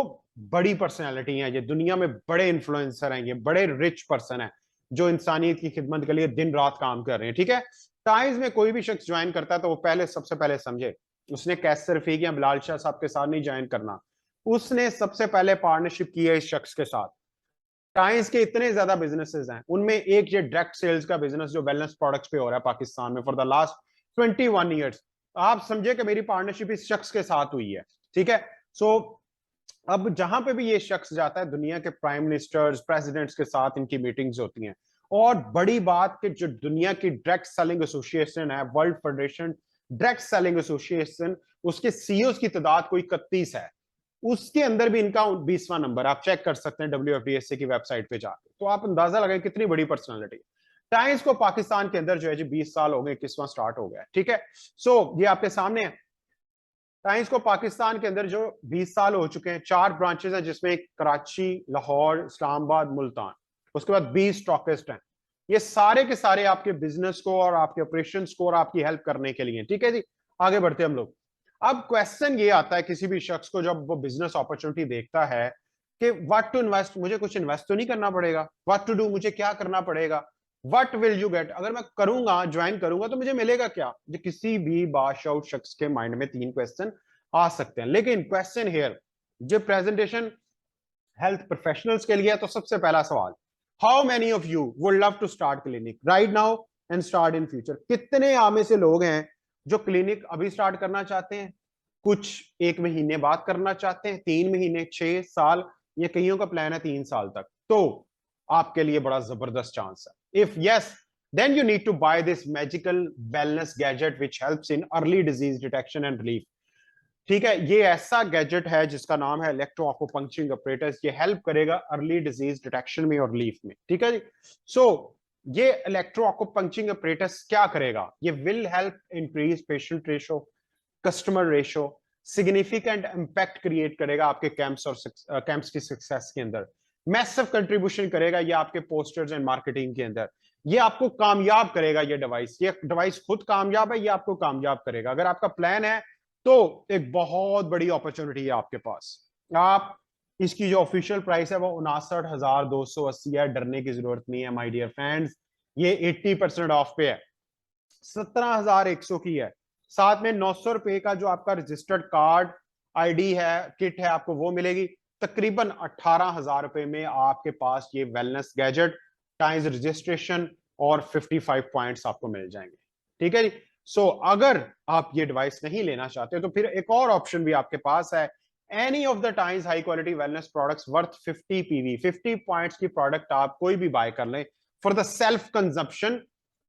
बड़ी पर्सनैलिटी है ये, दुनिया में बड़े इन्फ्लुएंसर हैं ये, बड़े रिच पर्सन है जो इंसानियत की खिदमत के लिए दिन रात काम कर रहे हैं। ठीक है, टाइम्स में कोई भी शख्स ज्वाइन करता है तो वो पहले, सबसे पहले समझे उसने कैसर रफीक या बिलाल शाह साहब के साथ नहीं ज्वाइन करना, उसने सबसे पहले पार्टनरशिप की है इस शख्स के साथ। टाइम्स के इतने ज्यादा बिजनेसेस हैं, उनमें एक ये डायरेक्ट सेल्स का बिजनेस जो वेलनेस प्रोडक्ट्स पे हो रहा है पाकिस्तान में फॉर द लास्ट 21 ईयर्स। आप समझे कि मेरी पार्टनरशिप इस शख्स के साथ हुई है। ठीक है, सो अब जहां पे भी ये शख्स जाता है, दुनिया के प्राइम मिनिस्टर्स, प्रेसिडेंट्स के साथ इनकी मीटिंग्स होती हैं। और बड़ी बात कि जो दुनिया की डायरेक्ट सेलिंग एसोसिएशन है, world federation direct selling association, उसके सीईओ की तादाद कोई 31 है, उसके अंदर भी इनका 20वां नंबर आप चेक कर सकते हैं WFDSA की वेबसाइट पे जाकर, तो आप अंदाजा लगाए कितनी बड़ी पर्सनालिटी। टाइम्स को पाकिस्तान के अंदर जो है जी 20 साल हो गए, 21वां स्टार्ट हो गया। ठीक है, सो ये आपके सामने है। टाइम्स को पाकिस्तान के अंदर जो 20 साल हो चुके हैं, 4 ब्रांचेस हैं जिसमें कराची, लाहौर, इस्लामाबाद, मुल्तान, उसके बाद 20 स्टॉकिस्ट हैं। ये सारे के सारे आपके बिजनेस को और आपके ऑपरेशंस को और आपकी हेल्प करने के लिए। ठीक है जी, आगे बढ़ते हैं हम लोग। अब क्वेश्चन ये आता है किसी भी शख्स को जब वो बिजनेस अपॉर्चुनिटी देखता है कि व्हाट टू इन्वेस्ट, मुझे कुछ इन्वेस्ट तो नहीं करना पड़ेगा, व्हाट टू डू, मुझे क्या करना पड़ेगा। व्हाट विल यू गेट, अगर मैं करूंगा, ज्वाइन करूंगा तो मुझे मिलेगा क्या। जो किसी भी बादशाह शख्स के माइंड में 3 क्वेश्चन आ सकते हैं, लेकिन क्वेश्चन हियर, जो प्रेजेंटेशन हेल्थ प्रोफेशनल्स के लिए है, तो सबसे पहला सवाल, how many of you would love to start clinic right now and start in future. कितने आप में से लोग हैं जो क्लिनिक अभी स्टार्ट करना चाहते हैं, कुछ 1 महीने बाद करना चाहते हैं, 3 महीने, 6 साल, या कईयों का प्लान है 3 साल तक, तो आपके लिए बड़ा जबरदस्त चांस है। If yes, then you need to buy this magical wellness gadget which helps in early disease detection and relief। ठीक है, ये ऐसा गैजेट है जिसका नाम है इलेक्ट्रो एक्यूपंक्चरिंग ऑपरेटर्स, ये हेल्प करेगा अर्ली डिजीज डिटेक्शन में और रिलीफ में। ठीक है जी। सो ये इलेक्ट्रो एक्यूपंक्चरिंग ऑपरेटर्स क्या करेगा, ये will help increase patient ratio, customer ratio, significant impact create करेगा आपके कैंप्स और कैंप्स की सक्सेस के अंदर, मैसिव कंट्रीब्यूशन करेगा ये आपके पोस्टर्स एंड मार्केटिंग के अंदर, ये आपको कामयाब करेगा। ये डिवाइस खुद कामयाब है, ये आपको कामयाब करेगा। अगर आपका प्लान है तो एक बहुत बड़ी अपॉर्चुनिटी है आपके पास। आप इसकी जो ऑफिशियल प्राइस है वो 59,280 है, डरने की जरूरत नहीं है माय डियर फ्रेंड्स। ये 80% ऑफ पे है, 17,100 की है। साथ में 900 रुपए का जो आपका रजिस्टर्ड कार्ड आईडी है, किट है, आपको वो मिलेगी। तकरीबन 18,000 रुपए में आपके पास ये वेलनेस गैजेट, टाइम्स रजिस्ट्रेशन और 55 पॉइंट्स आपको मिल जाएंगे। ठीक है जी। सो अगर आप ये डिवाइस नहीं लेना चाहते तो फिर एक और ऑप्शन भी आपके पास है, any of the Times high quality wellness products worth 50 PV, 50 points की प्रोडक्ट आप कोई भी बाय कर लें फॉर द सेल्फ कंजप्शन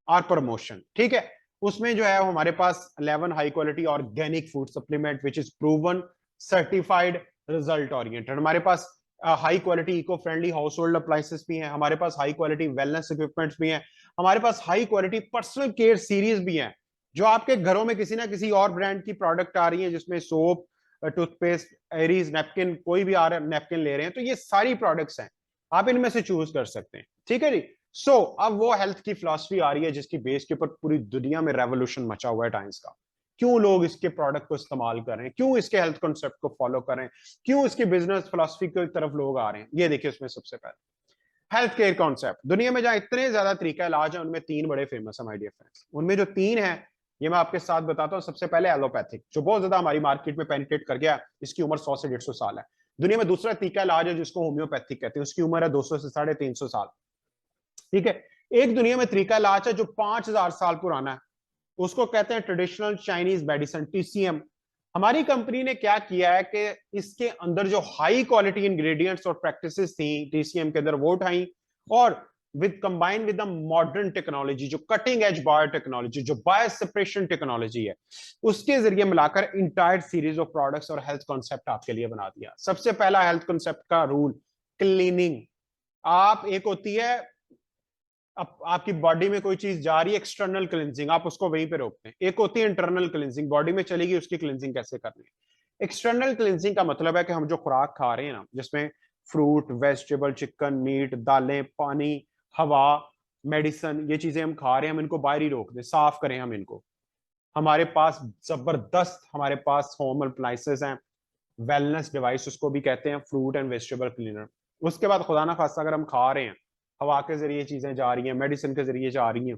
और प्रमोशन। ठीक है, उसमें जो है हमारे पास 11 high quality organic food supplement which is proven certified result oriented. हमारे पास high quality eco friendly household appliances भी हैं, हमारे पास हाई क्वालिटी वेलनेस इक्विपमेंट्स भी हैं, हमारे पास high quality personal care series भी हैं। जो आपके घरों में किसी ना किसी और ब्रांड की प्रोडक्ट आ रही है, जिसमें सोप, टूथपेस्ट, एरीज, नैपकिन, कोई भी आ रहा है नैपकिन ले रहे हैं, तो ये सारी प्रोडक्ट्स हैं, आप इनमें से चूज कर सकते हैं। ठीक है जी। सो अब वो हेल्थ की फिलॉसफी आ रही है जिसकी बेस के ऊपर पूरी दुनिया में रेवोल्यूशन मचा हुआ है टाइम्स का। क्यों लोग इसके प्रोडक्ट को इस्तेमाल कर रहे हैं, क्यों इसके हेल्थ कॉन्सेप्ट को फॉलो कर रहे हैं, क्यों इसकी बिजनेस फिलॉसफी की तरफ लोग आ रहे हैं, ये देखिए। उसमें सबसे पहले हेल्थ केयर कॉन्सेप्ट, दुनिया में जहां इतने ज्यादा तरीका इलाज है उनमें 3 बड़े फेमस है माय डियर फ्रेंड्स। उनमें जो 3 है ये मैं आपके साथ बताता हूं। सबसे पहले एलोपैथिक, जो बहुत ज्यादा हमारी मार्केट में पेनिट्रेट कर गया, इसकी उम्र 100 से 150 साल है। दुनिया में दूसरा तरीका इलाज है जिसको होम्योपैथिक कहते हैं, उसकी उम्र है 200 से 350 साल। ठीक है, एक दुनिया में तरीका इलाज है जो 5,000 साल पुराना है, उसको कहते हैं ट्रेडिशनल चाइनीज मेडिसिन, टीसीएम। हमारी कंपनी ने क्या किया है कि इसके अंदर जो हाई क्वालिटी इंग्रेडिएंट्स और प्रैक्टिसेस थी टीसीएम के अंदर वो उठाई, और with combine with the modern technology, जो कटिंग एज बायोटेक्नोलॉजी, जो बायो सेपरेशन टेक्नोलॉजी है, उसके जरिए मिलाकर इंटायर सीरीज ऑफ प्रोडक्ट्स और हेल्थ कॉन्सेप्ट आपके लिए बना दिया। सबसे पहला हेल्थ कॉन्सेप्ट का रूल, क्लीनिंग। आप, एक होती है आपकी बॉडी में कोई चीज जा रही है, एक्सटर्नल क्लिनजिंग, आप उसको वहीं पे रोकते हैं। एक होती है इंटरनल क्लिनजिंग, बॉडी में चलेगी, उसकी क्लिनजिंग कैसे करनी है। एक्सटर्नल क्लिनजिंग का मतलब है कि हम जो खुराक खा रहे हैं ना, जिसमें फ्रूट, वेजिटेबल, चिकन, मीट, दालें, पानी, हवा, मेडिसिन, ये चीजें हम खा रहे हैं, हम इनको बाहर ही रोक दें, साफ करें हम इनको। हमारे पास जबरदस्त, हमारे पास होम अप्लायंसेस हैं, वेलनेस डिवाइस उसको भी कहते हैं, फ्रूट एंड वेजिटेबल क्लीनर। उसके बाद खुदा ना खास्ता अगर हम खा रहे हैं, हवा के जरिए चीजें जा रही हैं, मेडिसिन के जरिए जा रही हैं,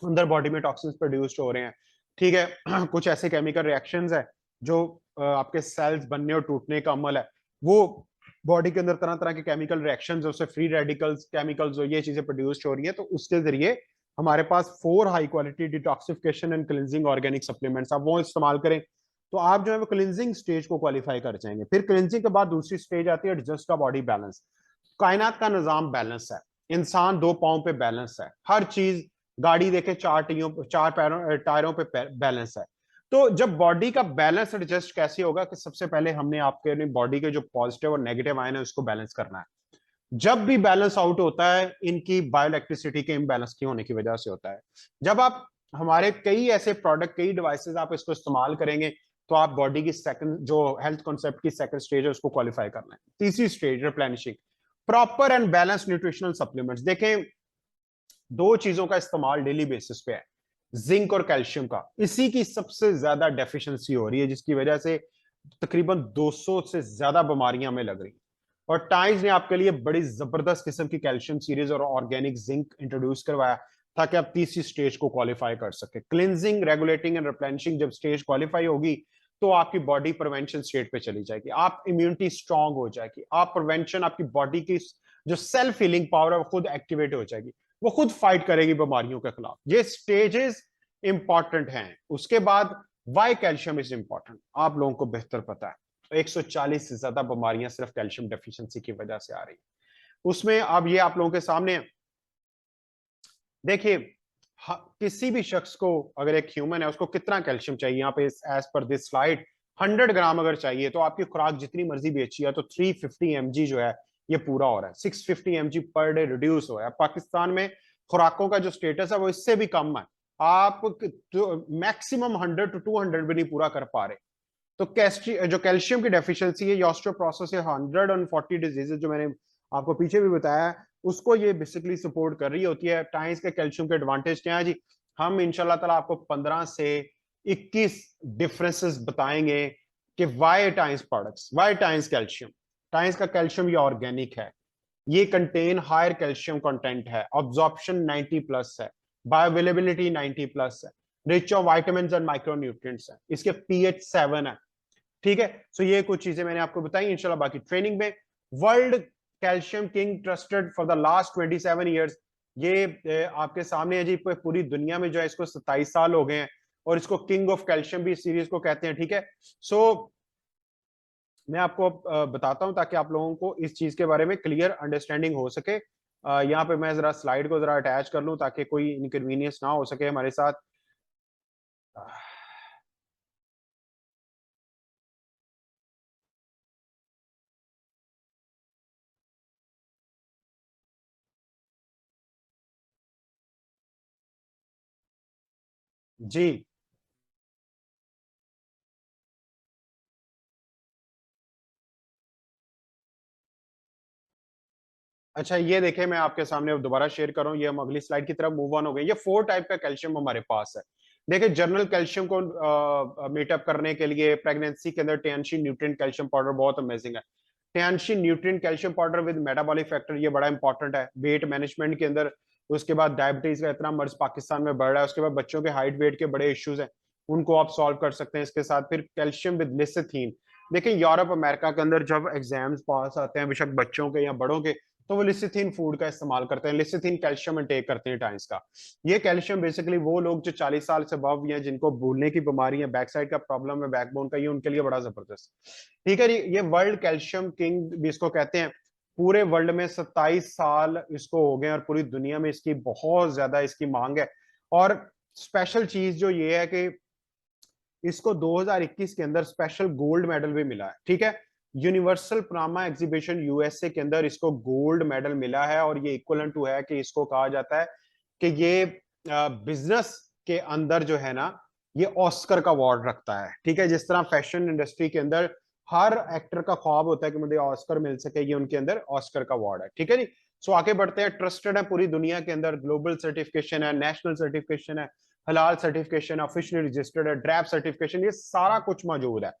अंदर बॉडी में टॉक्सिन्स प्रोड्यूस्ड हो रहे हैं। ठीक है, कुछ ऐसे केमिकल रिएक्शंस है जो आपके सेल्स बनने और टूटने का अमल है, वो बॉडी के अंदर तरह तरह के केमिकल रिएक्शंस, उससे फ्री रेडिकल्स, केमिकल्स, ये चीजें प्रोड्यूस्ड हो रही है, तो उसके जरिए हमारे पास 4 high quality detoxification and cleansing organic supplements, आप वो इस्तेमाल करें तो आप जो है वो क्लिनजिंग स्टेज को क्वालिफाई कर जाएंगे। फिर क्लिनजिंग के बाद दूसरी स्टेज आती है एडजस्ट का बॉडी बैलेंस। कायनात का निजाम बैलेंस है, इंसान 2 पांव पे बैलेंस है, हर चीज, गाड़ी देखे 4 टायरों पे बैलेंस है। तो जब बॉडी का बैलेंस एडजस्ट कैसे होगा कि सबसे पहले हमने आपके बॉडी के जो पॉजिटिव और नेगेटिव आयन है उसको बैलेंस करना है। जब भी बैलेंस आउट होता है, इनकी बायोइलेक्ट्रिसिटी के इम्बैलेंस की होने की वजह से होता है। जब आप हमारे कई ऐसे प्रोडक्ट, कई डिवाइसेस आप इसको इस्तेमाल करेंगे तो आप बॉडी की सेकंड, जो हेल्थ कॉन्सेप्ट की सेकंड स्टेज है, उसको क्वालिफाई करना है। तीसरी stage replenishing, proper and balance nutritional supplements. देखें, 2 चीजों का इस्तेमाल डेली बेसिस पे है, जिंक और कैल्शियम का। इसी की सबसे ज्यादा डेफिशिएंसी हो रही है, जिसकी वजह से तकरीबन 200 से ज्यादा बीमारियां हमें लग रही हैं। और टाइम्स ने आपके लिए बड़ी जबरदस्त किस्म की कैल्शियम सीरीज और ऑर्गेनिक जिंक इंट्रोड्यूस करवाया ताकि आप तीसरी स्टेज को क्वालिफाई कर सके। क्लिनजिंग, रेगुलेटिंग एंड रिप्लेनिशिंग जब स्टेज क्वालिफाई होगी तो आपकी बॉडी प्रिवेंशन स्टेट पे चली जाएगी, आप इम्यूनिटी स्ट्रांग हो जाएगी, आप प्रिवेंशन, आपकी बॉडी की जो सेल्फ हीलिंग पावर है वो खुद एक्टिवेट हो जाएगी, वो खुद फाइट करेगी बीमारियों के खिलाफ। ये स्टेजेस इंपॉर्टेंट हैं। उसके बाद वाई कैल्शियम इज इंपॉर्टेंट, आप लोगों को बेहतर पता है 140 से ज्यादा बीमारियां सिर्फ कैल्शियम डेफिशिएंसी की वजह से आ रही है। उसमें अब ये आप लोगों के सामने देखिए, किसी भी शख्स को, अगर एक ह्यूमन है उसको कितना कैल्शियम चाहिए, यहाँ पे एज पर दिस स्लाइड 100 ग्राम अगर चाहिए तो आपकी खुराक जितनी मर्जी भी अच्छी है तो 350 mg जो है ये पूरा हो रहा है, 650 mg पर डे रिड्यूस हो रहा है। पाकिस्तान में खुराकों का जो स्टेटस है वो इससे भी कम है, आप मैक्सिमम 100 to 200 भी नहीं पूरा कर पा रहे। तो जो कैल्शियम की डेफिशिएंसी है, ऑस्टियोपोरोसिस है, 140 डिजीजेज जो मैंने आपको पीछे भी बताया, उसको ये बेसिकली सपोर्ट कर रही होती है। टाइम्स के कैल्शियम के एडवांटेज क्या है जी, हम इंशाल्लाह ताला आपको 15 से 21 डिफरेंसेस बताएंगे कि why Times products, why Times calcium. Times का कैल्शियम ये ऑर्गेनिक है, ये कंटेन हायर कैल्शियम कंटेंट है, ऑब्जॉर्प्शन 90 प्लस है, बायोअवेलेबिलिटी 90 प्लस है, rich of vitamin and micronutrients है, इसके पीएच 7 है। ठीक है, सो ये कुछ चीजें मैंने आपको बताई, इंशाल्लाह बाकी ट्रेनिंग में। World calcium king trusted for the last 27 years, ये आपके सामने है जी। पूरी दुनिया में जो है इसको 27 साल हो गए हैं और इसको किंग ऑफ कैल्शियम भी सीरीज को कहते हैं। ठीक है, सो मैं आपको बताता हूं ताकि आप लोगों को इस चीज के बारे में क्लियर अंडरस्टैंडिंग हो सके। यहाँ पे मैं जरा स्लाइड को जरा अटैच कर लूं ताकि कोई इनकन्वीनियंस ना हो सके हमारे साथ। जी, अच्छा ये देखें, मैं आपके सामने अब दोबारा शेयर कर रहा हूँ, ये हम अगली स्लाइड की तरफ मूव ऑन हो गए। ये 4 टाइप का कैल्शियम हमारे पास है। देखिए, जनरल कैल्शियम को मीटअप करने के लिए प्रेगनेंसी के अंदर टियानशी न्यूट्रिएंट कैल्शियम पाउडर बहुत अमेजिंग है। Tianshi nutrient calcium powder with metabolic factor, ये बड़ा इंपॉर्टेंट है वेट मैनेजमेंट के अंदर। उसके बाद डायबिटीज का इतना मर्ज पाकिस्तान में बढ़ रहा है, उसके बाद बच्चों के हाइट वेट के बड़े इश्यूज हैं, उनको आप सॉल्व कर सकते हैं इसके साथ। फिर कैल्शियम विद लिसिथीन, देखिए यूरोप अमेरिका के अंदर जब एग्जाम्स पास आते हैं बेशक बच्चों के या बड़ों के, तो वो लिसिथिन फूड का इस्तेमाल करते हैं, लिसिथिन कैल्शियम इंटेक करते हैं टाइम्स का। ये कैल्शियम बेसिकली वो लोग जो 40 साल से अबव या जिनको भूलने की बीमारी है, बैक साइड का प्रॉब्लम है, बैकबोन का, ये उनके लिए बड़ा जबरदस्त। ठीक है, ये वर्ल्ड कैल्शियम किंग भी इसको कहते हैं। पूरे वर्ल्ड में 27 साल इसको हो गए और पूरी दुनिया में इसकी बहुत ज्यादा इसकी मांग है। और स्पेशल चीज जो ये है कि इसको 2021 के अंदर स्पेशल गोल्ड मेडल भी मिला है। ठीक है, यूनिवर्सल प्रामा एग्जीबिशन यूएसए के अंदर इसको गोल्ड मेडल मिला है और ये इक्वलेंट टू है कि इसको कहा जाता है कि ये बिजनेस के अंदर जो है ना, ये ऑस्कर का अवार्ड रखता है। ठीक है, जिस तरह फैशन इंडस्ट्री के अंदर हर एक्टर का ख्वाब होता है कि मुझे ऑस्कर मिल सके, ये उनके अंदर ऑस्कर का अवार्ड है। ठीक है जी, सो आगे बढ़ते हैं। ट्रस्टेड है पूरी दुनिया के अंदर, ग्लोबल सर्टिफिकेशन है, नेशनल सर्टिफिकेशन है, हलाल सर्टिफिकेशन, ऑफिशियली रजिस्टर्ड है, ड्रैप सर्टिफिकेशन, ये सारा कुछ मौजूद है।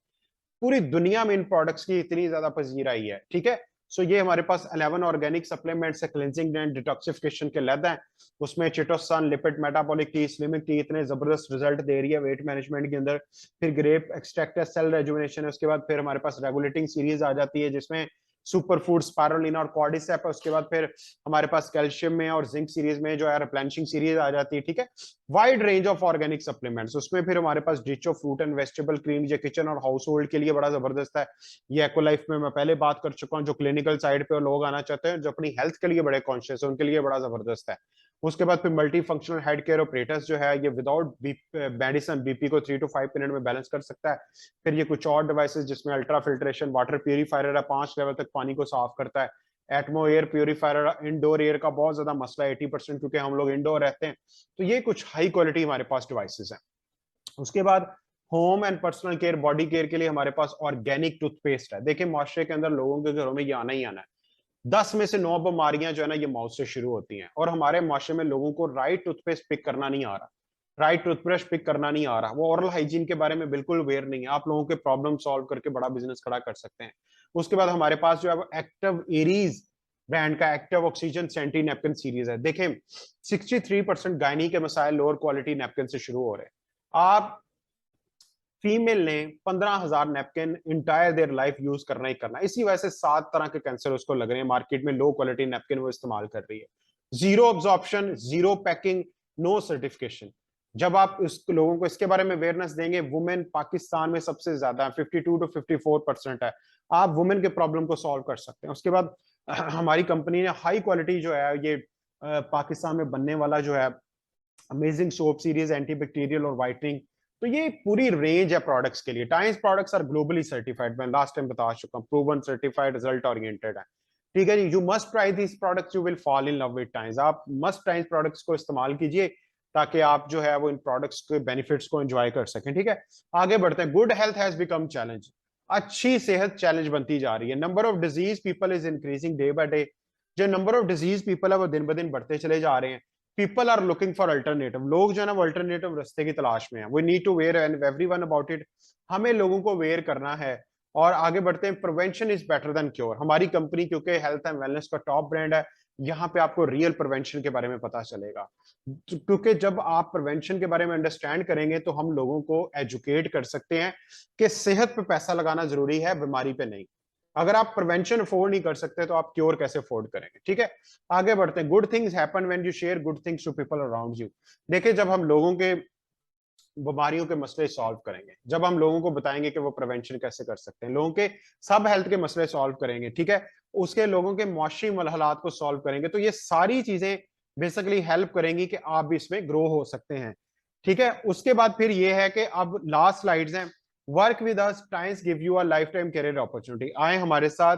पूरी दुनिया में इन प्रोडक्ट्स की इतनी ज्यादा पजीराई है। ठीक है, सो ये हमारे पास 11 ऑर्गेनिक सप्लीमेंट्स है, क्लिनजिंग एंड डिटॉक्सिफिकेशन के लद हैं। उसमें चिटोसान, लिपिड, मेटाबॉलिक टी, स्लिमिक टी इतने जबरदस्त रिजल्ट दे रही है वेट मैनेजमेंट के अंदर। फिर ग्रेप एक्सट्रैक्ट है, सेल रेजुविनेशन है। उसके बाद फिर हमारे पास रेगुलेटिंग सीरीज आ जाती है जिसमें सुपर फूड, स्पायरुलिना और कॉर्डिसेप है। उसके बाद फिर हमारे पास कैल्शियम में और जिंक सीरीज में जो है रिप्लेनिशिंग सीरीज आ जाती है। ठीक है, wide range of organic supplements. उसमें फिर हमारे पास डिचो फ्रूट एंड वेजिटेबल क्रीम, ये किचन और हाउस होल्ड के लिए बड़ा जबरदस्त है। ये एक्वालाइफ में मैं पहले बात कर चुका हूँ, जो क्लिनिकल साइड पे लोग आना चाहते हैं, जो अपनी हेल्थ के लिए बड़े कॉन्शियस है, उनके लिए बड़ा जबरदस्त है। उसके बाद फिर multi functional head care operators जो है, ये विदाउट मेडिसिन बीपी को 3 to 5 मिनट में बैलेंस कर सकता है। फिर ये कुछ और डिवाइसेस जिसमें अल्ट्रा फिल्ट्रेशन वाटर प्यूरिफायर है, 5 लेवल तक पानी को साफ करता है। एटमो एयर प्यूरिफायर, इंडोर एयर का बहुत ज्यादा मसला है 80%, क्योंकि हम लोग इंडोर रहते हैं। तो ये कुछ हाई क्वालिटी हमारे पास डिवाइसेस हैं। उसके बाद home and personal care, body care के लिए हमारे पास ऑर्गेनिक टूथपेस्ट है। देखिए, मुआशरे के अंदर लोगों के घरों में ये आना ही आना है। 10 में से 9 बीमारियां जो है ना, ये माउथ से शुरू होती हैं। और हमारे मुआशरे में लोगों को राइट टूथपेस्ट पिक करना नहीं आ रहा, राइट टूथब्रश पिक करना नहीं आ रहा, वो ओरल हाइजीन के बारे में बिल्कुल अवेयर नहीं है। आप लोगों के प्रॉब्लम सॉल्व करके बड़ा बिजनेस खड़ा कर सकते हैं। उसके बाद हमारे पास जो है वो एक्टिव एरीज ब्रांड का active oxygen sanitary napkin series है। देखें 63% गायनी के मसाइल लोअर क्वालिटी नैपकिन से शुरू हो रहे हैं। आप फीमेल ने 15,000 napkin entire their life use करना ही करना, इसी वजह से 7 तरह के कैंसर उसको लग रहे हैं मार्केट में। लो क्वालिटी नैपकिन वो इस्तेमाल कर रही है। Zero absorption, zero packing, no certification. जब आप इस लोगों को इसके बारे में अवेयरनेस देंगे, वुमेन पाकिस्तान में सबसे ज्यादा है, 52 to 54% है। आप वुमेन के प्रॉब्लम को सॉल्व कर सकते हैं। उसके बाद हमारी कंपनी ने हाई क्वालिटी जो है ये पाकिस्तान में बनने वाला जो है अमेजिंग सोप सीरीज, एंटीबैक्टीरियल और वाइटनिंग, तो ये पूरी रेंज है प्रोडक्ट्स के लिए। Times products are globally certified, मैं लास्ट टाइम बता चुका हूं, प्रूवन, सर्टिफाइड, रिजल्ट ओरिएंटेड है। ठीक है जी, you must try this products, you will fall in love with Times. आप मस्ट टाइम्स प्रोडक्ट्स को इस्तेमाल कीजिए ताकि आप जो है वो इन प्रोडक्ट्स के बेनिफिट्स को एंजॉय कर सकें। ठीक है, आगे बढ़ते हैं। Good health has become challenge, अच्छी सेहत चैलेंज बनती जा रही है। Number of disease people is increasing day by day, जो नंबर ऑफ डिजीज पीपल है वो दिन ब दिन बढ़ते चले जा रहे हैं। People are looking for alternative, लोग जो है ना वो अल्टरनेटिव रास्ते की तलाश में है। We need to aware and everyone about it, हमें लोगों को वेयर करना है। और आगे बढ़ते हैं। Prevention is better than cure, हमारी कंपनी क्योंकि हेल्थ एंड वेलनेस का टॉप ब्रांड है, यहाँ पे आपको रियल प्रिवेंशन के बारे में पता चलेगा। क्योंकि जब आप प्रिवेंशन के बारे में अंडरस्टैंड करेंगे तो हम लोगों को एजुकेट कर सकते हैं कि सेहत पे पैसा लगाना जरूरी है, बीमारी पे नहीं। अगर आप प्रिवेंशन अफोर्ड नहीं कर सकते तो आप क्योर कैसे अफोर्ड करेंगे। ठीक है, आगे बढ़ते हैं। Good things happen when you share good things to people around you. देखिए जब हम लोगों के बीमारियों के मसले सॉल्व करेंगे, जब हम लोगों को बताएंगे कि वो प्रिवेंशन कैसे कर सकते हैं, लोगों के सब हेल्थ के मसले सॉल्व करेंगे, ठीक है, उसके लोगों के मुआशी हालात को सॉल्व करेंगे, तो ये सारी चीजें बेसिकली हेल्प करेंगी कि आप भी इसमें ग्रो हो सकते हैं। ठीक है, उसके बाद फिर ये है कि अब लास्ट स्लाइड्स हैं। Work with us, times give you a life time career opportunity. आए हमारे साथ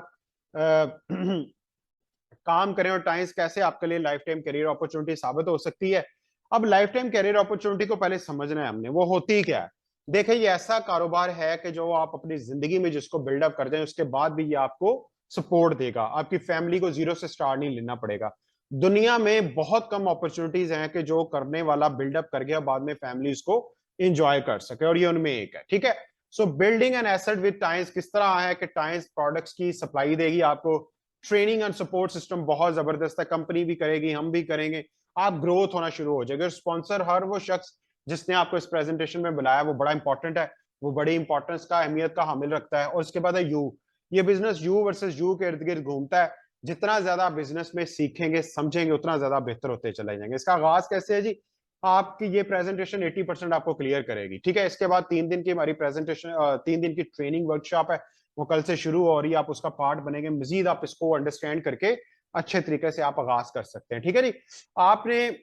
काम करें और टाइम्स कैसे आपके लिए लाइफ टाइम करियर अपॉर्चुनिटी साबित हो सकती है। अब लाइफ टाइम करियर अपॉर्चुनिटी को पहले समझना है हमने, वो होती क्या है। देखिए ये ऐसा कारोबार है कि जो आप अपनी जिंदगी में जिसको बिल्डअप कर दें उसके बाद भी ये आपको सपोर्ट देगा, आपकी फैमिली को जीरो से स्टार्ट नहीं लेना पड़ेगा। दुनिया में बहुत कम अपॉर्चुनिटीज हैं कि जो करने वाला बिल्डअप कर गया बाद में फैमिली उसको इंजॉय कर सके, और ये उनमें एक है। ठीक है, सो building an asset with times किस तरह है कि टाइम्स प्रोडक्ट्स की सप्लाई देगी आपको, ट्रेनिंग एंड सपोर्ट सिस्टम बहुत जबरदस्त है, कंपनी भी करेगी, हम भी करेंगे, आप ग्रोथ होना शुरू हो जाएगा। स्पॉन्सर हर वो शख्स जिसने आपको इस प्रेजेंटेशन में बुलाया वो बड़ा इंपॉर्टेंट है, वो बड़ी इंपॉर्टेंस का अहमियत का हामिल रखता है। और उसके बाद है यू, ये बिजनेस यू वर्सेस यू के इर्द गिर्द घूमता है। जितना ज्यादा बिजनेस में सीखेंगे समझेंगे उतना ज्यादा बेहतर होते चले जाएंगे। इसका आगाज कैसे है जी, आपकी ये प्रेजेंटेशन 80% आपको क्लियर करेगी। ठीक है, इसके बाद 3 दिन की हमारी प्रेजेंटेशन 3 दिन की ट्रेनिंग वर्कशॉप है, वो कल से शुरू हो रही है, आप उसका पार्ट बनेंगे। मजीद आप इसको अंडरस्टैंड करके अच्छे तरीके से आप आगाज कर सकते हैं। ठीक है जी, आपने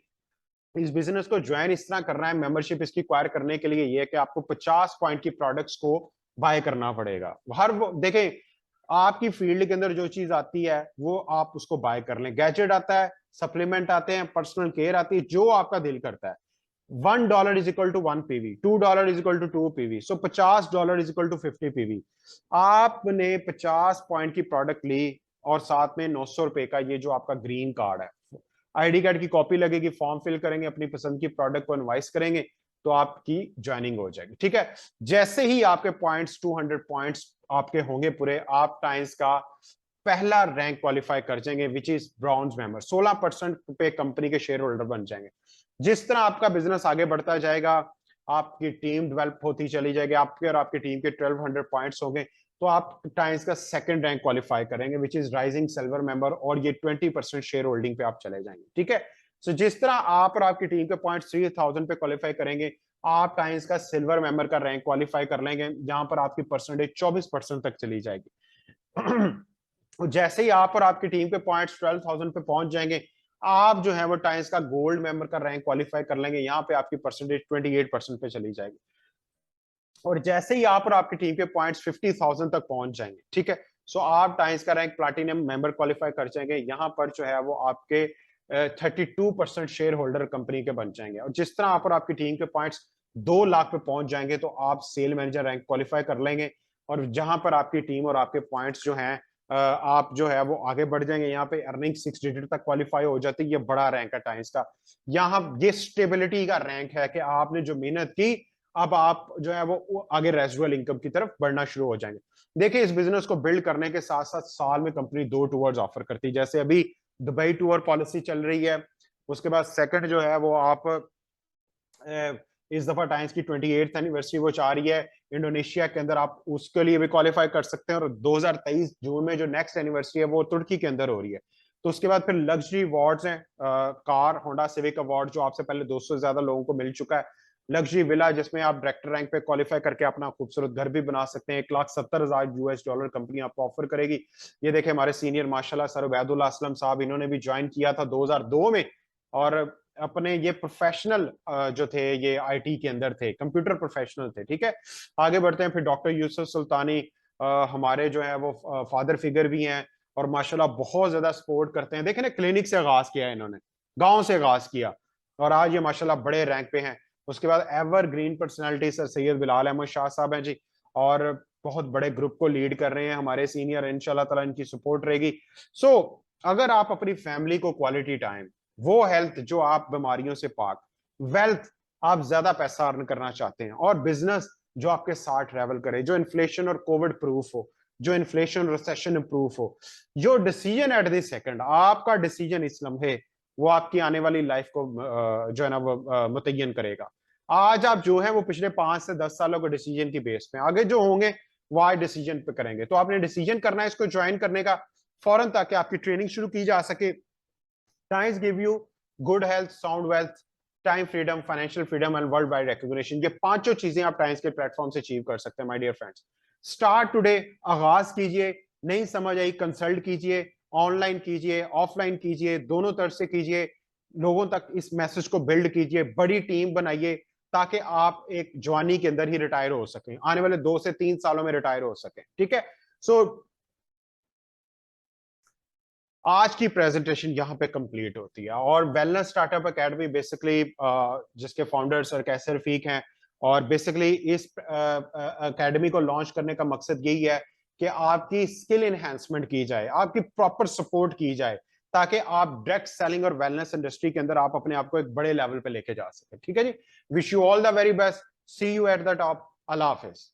इस बिजनेस को ज्वाइन इस तरह करना है, मेंबरशिप इसकी एक्वायर करने के लिए ये है कि आपको 50 पॉइंट की प्रोडक्ट्स को बाय करना पड़ेगा। हर वो देखें आपकी फील्ड के अंदर जो चीज आती है वो आप उसको बाय कर लें। गैजेट आता है, सप्लीमेंट आते हैं, पर्सनल केयर आती है, जो आपका दिल करता है। $1 is equal to 1 PV, $2 is equal to 2 PV, so $50 is equal to 50 PV। आपने 50 पॉइंट की प्रोडक्ट ली और साथ में 900 रुपए का ये जो आपका ग्रीन कार्ड है, आईडी कार्ड की कॉपी लगेगी, फॉर्म फिल करेंगे, अपनी पसंद की प्रोडक्ट को इनवाइस करेंगे तो आपकी ज्वाइनिंग हो जाएगी। ठीक है, जैसे ही आपके पॉइंट्स 200 पॉइंट्स आपके होंगे पूरे, आप टाइम्स का पहला रैंक क्वालिफाई कर जाएंगे विच इज ब्रॉन्ज मेंबर। 16% पे कंपनी के शेयर होल्डर बन जाएंगे। जिस तरह आपका बिजनेस आगे बढ़ता जाएगा, आपकी टीम डेवलप होती चली जाएगी, आपके और आपकी टीम के 1200 पॉइंट्स होंगे तो आप टाइम्स का सेकंड रैंक क्वालिफाई करेंगे which is rising silver member, और ये 20% शेयर होल्डिंग पे आप चले जाएंगे। ठीक है, सो जिस तरह आप और आपकी टीम के पॉइंट 3000 पे क्वालिफाई करेंगे, आप टाइम्स का सिल्वर मेंबर का रैंक क्वालिफाई कर लेंगे, जहां पर आपकी परसेंटेज 24% तक चली जाएगी। जैसे ही आप और आपकी टीम के पॉइंट्स 12,000 पे पहुंच जाएंगे, आप जो है वो टाइम्स का गोल्ड मेंबर का रैंक क्वालिफाई कर लेंगे, यहाँ पे आपकी परसेंटेज 28% पे चली जाएगी। और जैसे ही आप और आपकी टीम के पॉइंट्स 50,000 तक पहुंच जाएंगे, ठीक है, सो आप टाइम्स का रैंक प्लैटिनम मेंबर क्वालिफाई कर जाएंगे, यहाँ पर जो है वो आपके 32% शेयर होल्डर कंपनी के बन जाएंगे। और जिस तरह आप और आपकी टीम के पॉइंट्स 2 लाख पे पहुंच जाएंगे तो आप सेल मैनेजर रैंक क्वालिफाई कर लेंगे, और जहां पर आपकी टीम और आपके पॉइंट्स जो हैं आप जो है वो आगे बढ़ जाएंगे, यहाँ पे अर्निंग 6 डिजिट तक क्वालिफाई हो जाती है। ये बड़ा रैंक है टाइम्स का, यहाँ ये स्टेबिलिटी का रैंक है कि आपने जो मेहनत की अब आप जो है वो आगे रेजिडुअल इनकम की तरफ बढ़ना शुरू हो जाएंगे। देखिए इस बिजनेस को बिल्ड करने के साथ साथ साल में कंपनी 2 टूर्स ऑफर करती है, जैसे अभी दुबई टूर पॉलिसी चल रही है। उसके बाद सेकंड जो है वो आप इस दफा टाइम्स की 28th एनिवर्सरी वो चाह रही है इंडोनेशिया के अंदर, आप उसके लिए भी क्वालिफाई कर सकते हैं। और 2023 जून में जो नेक्स्ट एनिवर्सरी है वो तुर्की के अंदर हो रही है। तो उसके बाद फिर लग्जरी अवार्ड्स हैं, कार होंडा सिविक अवार्ड जो आपसे पहले 200 से ज्यादा लोगों को मिल चुका है। लग्जरी विला जिसमें आप डायरेक्टर रैंक पे क्वालिफाई करके अपना खूबसूरत घर भी बना सकते हैं। $1,70,000 कंपनी आपको ऑफर करेगी। ये देखे हमारे सीनियर माशाल्लाह सर उबैदुल्लाह असलम साहब, इन्होंने भी ज्वाइन किया था 2002 में, और अपने ये प्रोफेशनल जो थे ये आईटी के अंदर थे, कंप्यूटर प्रोफेशनल थे। ठीक है, आगे बढ़ते हैं। फिर डॉक्टर यूसुफ सुल्तानी हमारे जो है वो फादर फिगर भी हैं और माशाल्लाह बहुत ज्यादा सपोर्ट करते हैं। देखें ना, क्लिनिक से आगाज किया है इन्होंने, गांव से आगाज किया, और आज ये माशाल्लाह बड़े रैंक पे हैं। उसके बाद evergreen personality sir Syed Bilal Ahmed Shah साहब हैं जी, और बहुत बड़े ग्रुप को लीड कर रहे हैं हमारे सीनियर, इंशाल्लाह ताला इनकी सपोर्ट रहेगी। सो अगर आप अपनी फैमिली को क्वालिटी टाइम, वो हेल्थ जो आप बीमारियों से पाक, वेल्थ आप ज्यादा पैसा अर्न करना चाहते हैं, और बिजनेस जो आपके साथ ट्रेवल करे, जो इन्फ्लेशन और कोविड प्रूफ हो, जो इन्फ्लेशन रिसेशन प्रूफ हो, जो डिसीजन एट दिस सेकंड आपका डिसीजन इस लम्हे वो आपकी आने वाली लाइफ को जो है ना वो मुतय्यन करेगा। आज आप जो है वो पिछले 5 से 10 सालों के डिसीजन की बेस पे, आगे जो होंगे वो आज डिसीजन पे करेंगे। तो आपने डिसीजन करना है इसको ज्वाइन करने का फौरन, ताकि आपकी ट्रेनिंग शुरू की जा सके। Times give you good health, sound wealth, time freedom, financial freedom and world wide recognition. ये पांचों चीजें आप टाइम्स के प्लेटफॉर्म से अचीव कर सकते हैं my dear friends. Start today, आगाज कीजिए। नहीं समझ आई कंसल्ट कीजिए, ऑनलाइन कीजिए, ऑफलाइन कीजिए, दोनों तरफ से कीजिए। लोगों तक इस मैसेज को बिल्ड कीजिए, बड़ी टीम बनाइए, ताकि आप एक जवानी के अंदर ही रिटायर हो सकें, आने वाले 2 से 3 सालों में रिटायर हो सकें। ठीक है, सो आज की प्रेजेंटेशन यहाँ पे कंप्लीट होती है। और वेलनेस स्टार्टअप एकेडमी बेसिकली जिसके फाउंडर सर कैसर रफीक हैं, और बेसिकली इस एकेडमी को लॉन्च करने का मकसद यही है कि आपकी स्किल एनहेंसमेंट की जाए, आपकी प्रॉपर सपोर्ट की जाए, ताकि आप डायरेक्ट सेलिंग और वेलनेस इंडस्ट्री के अंदर आप अपने आप को एक बड़े लेवल पे लेके जा सके। ठीक है जी, wish you all the very best, see you at the top, अल्लाह हाफिज।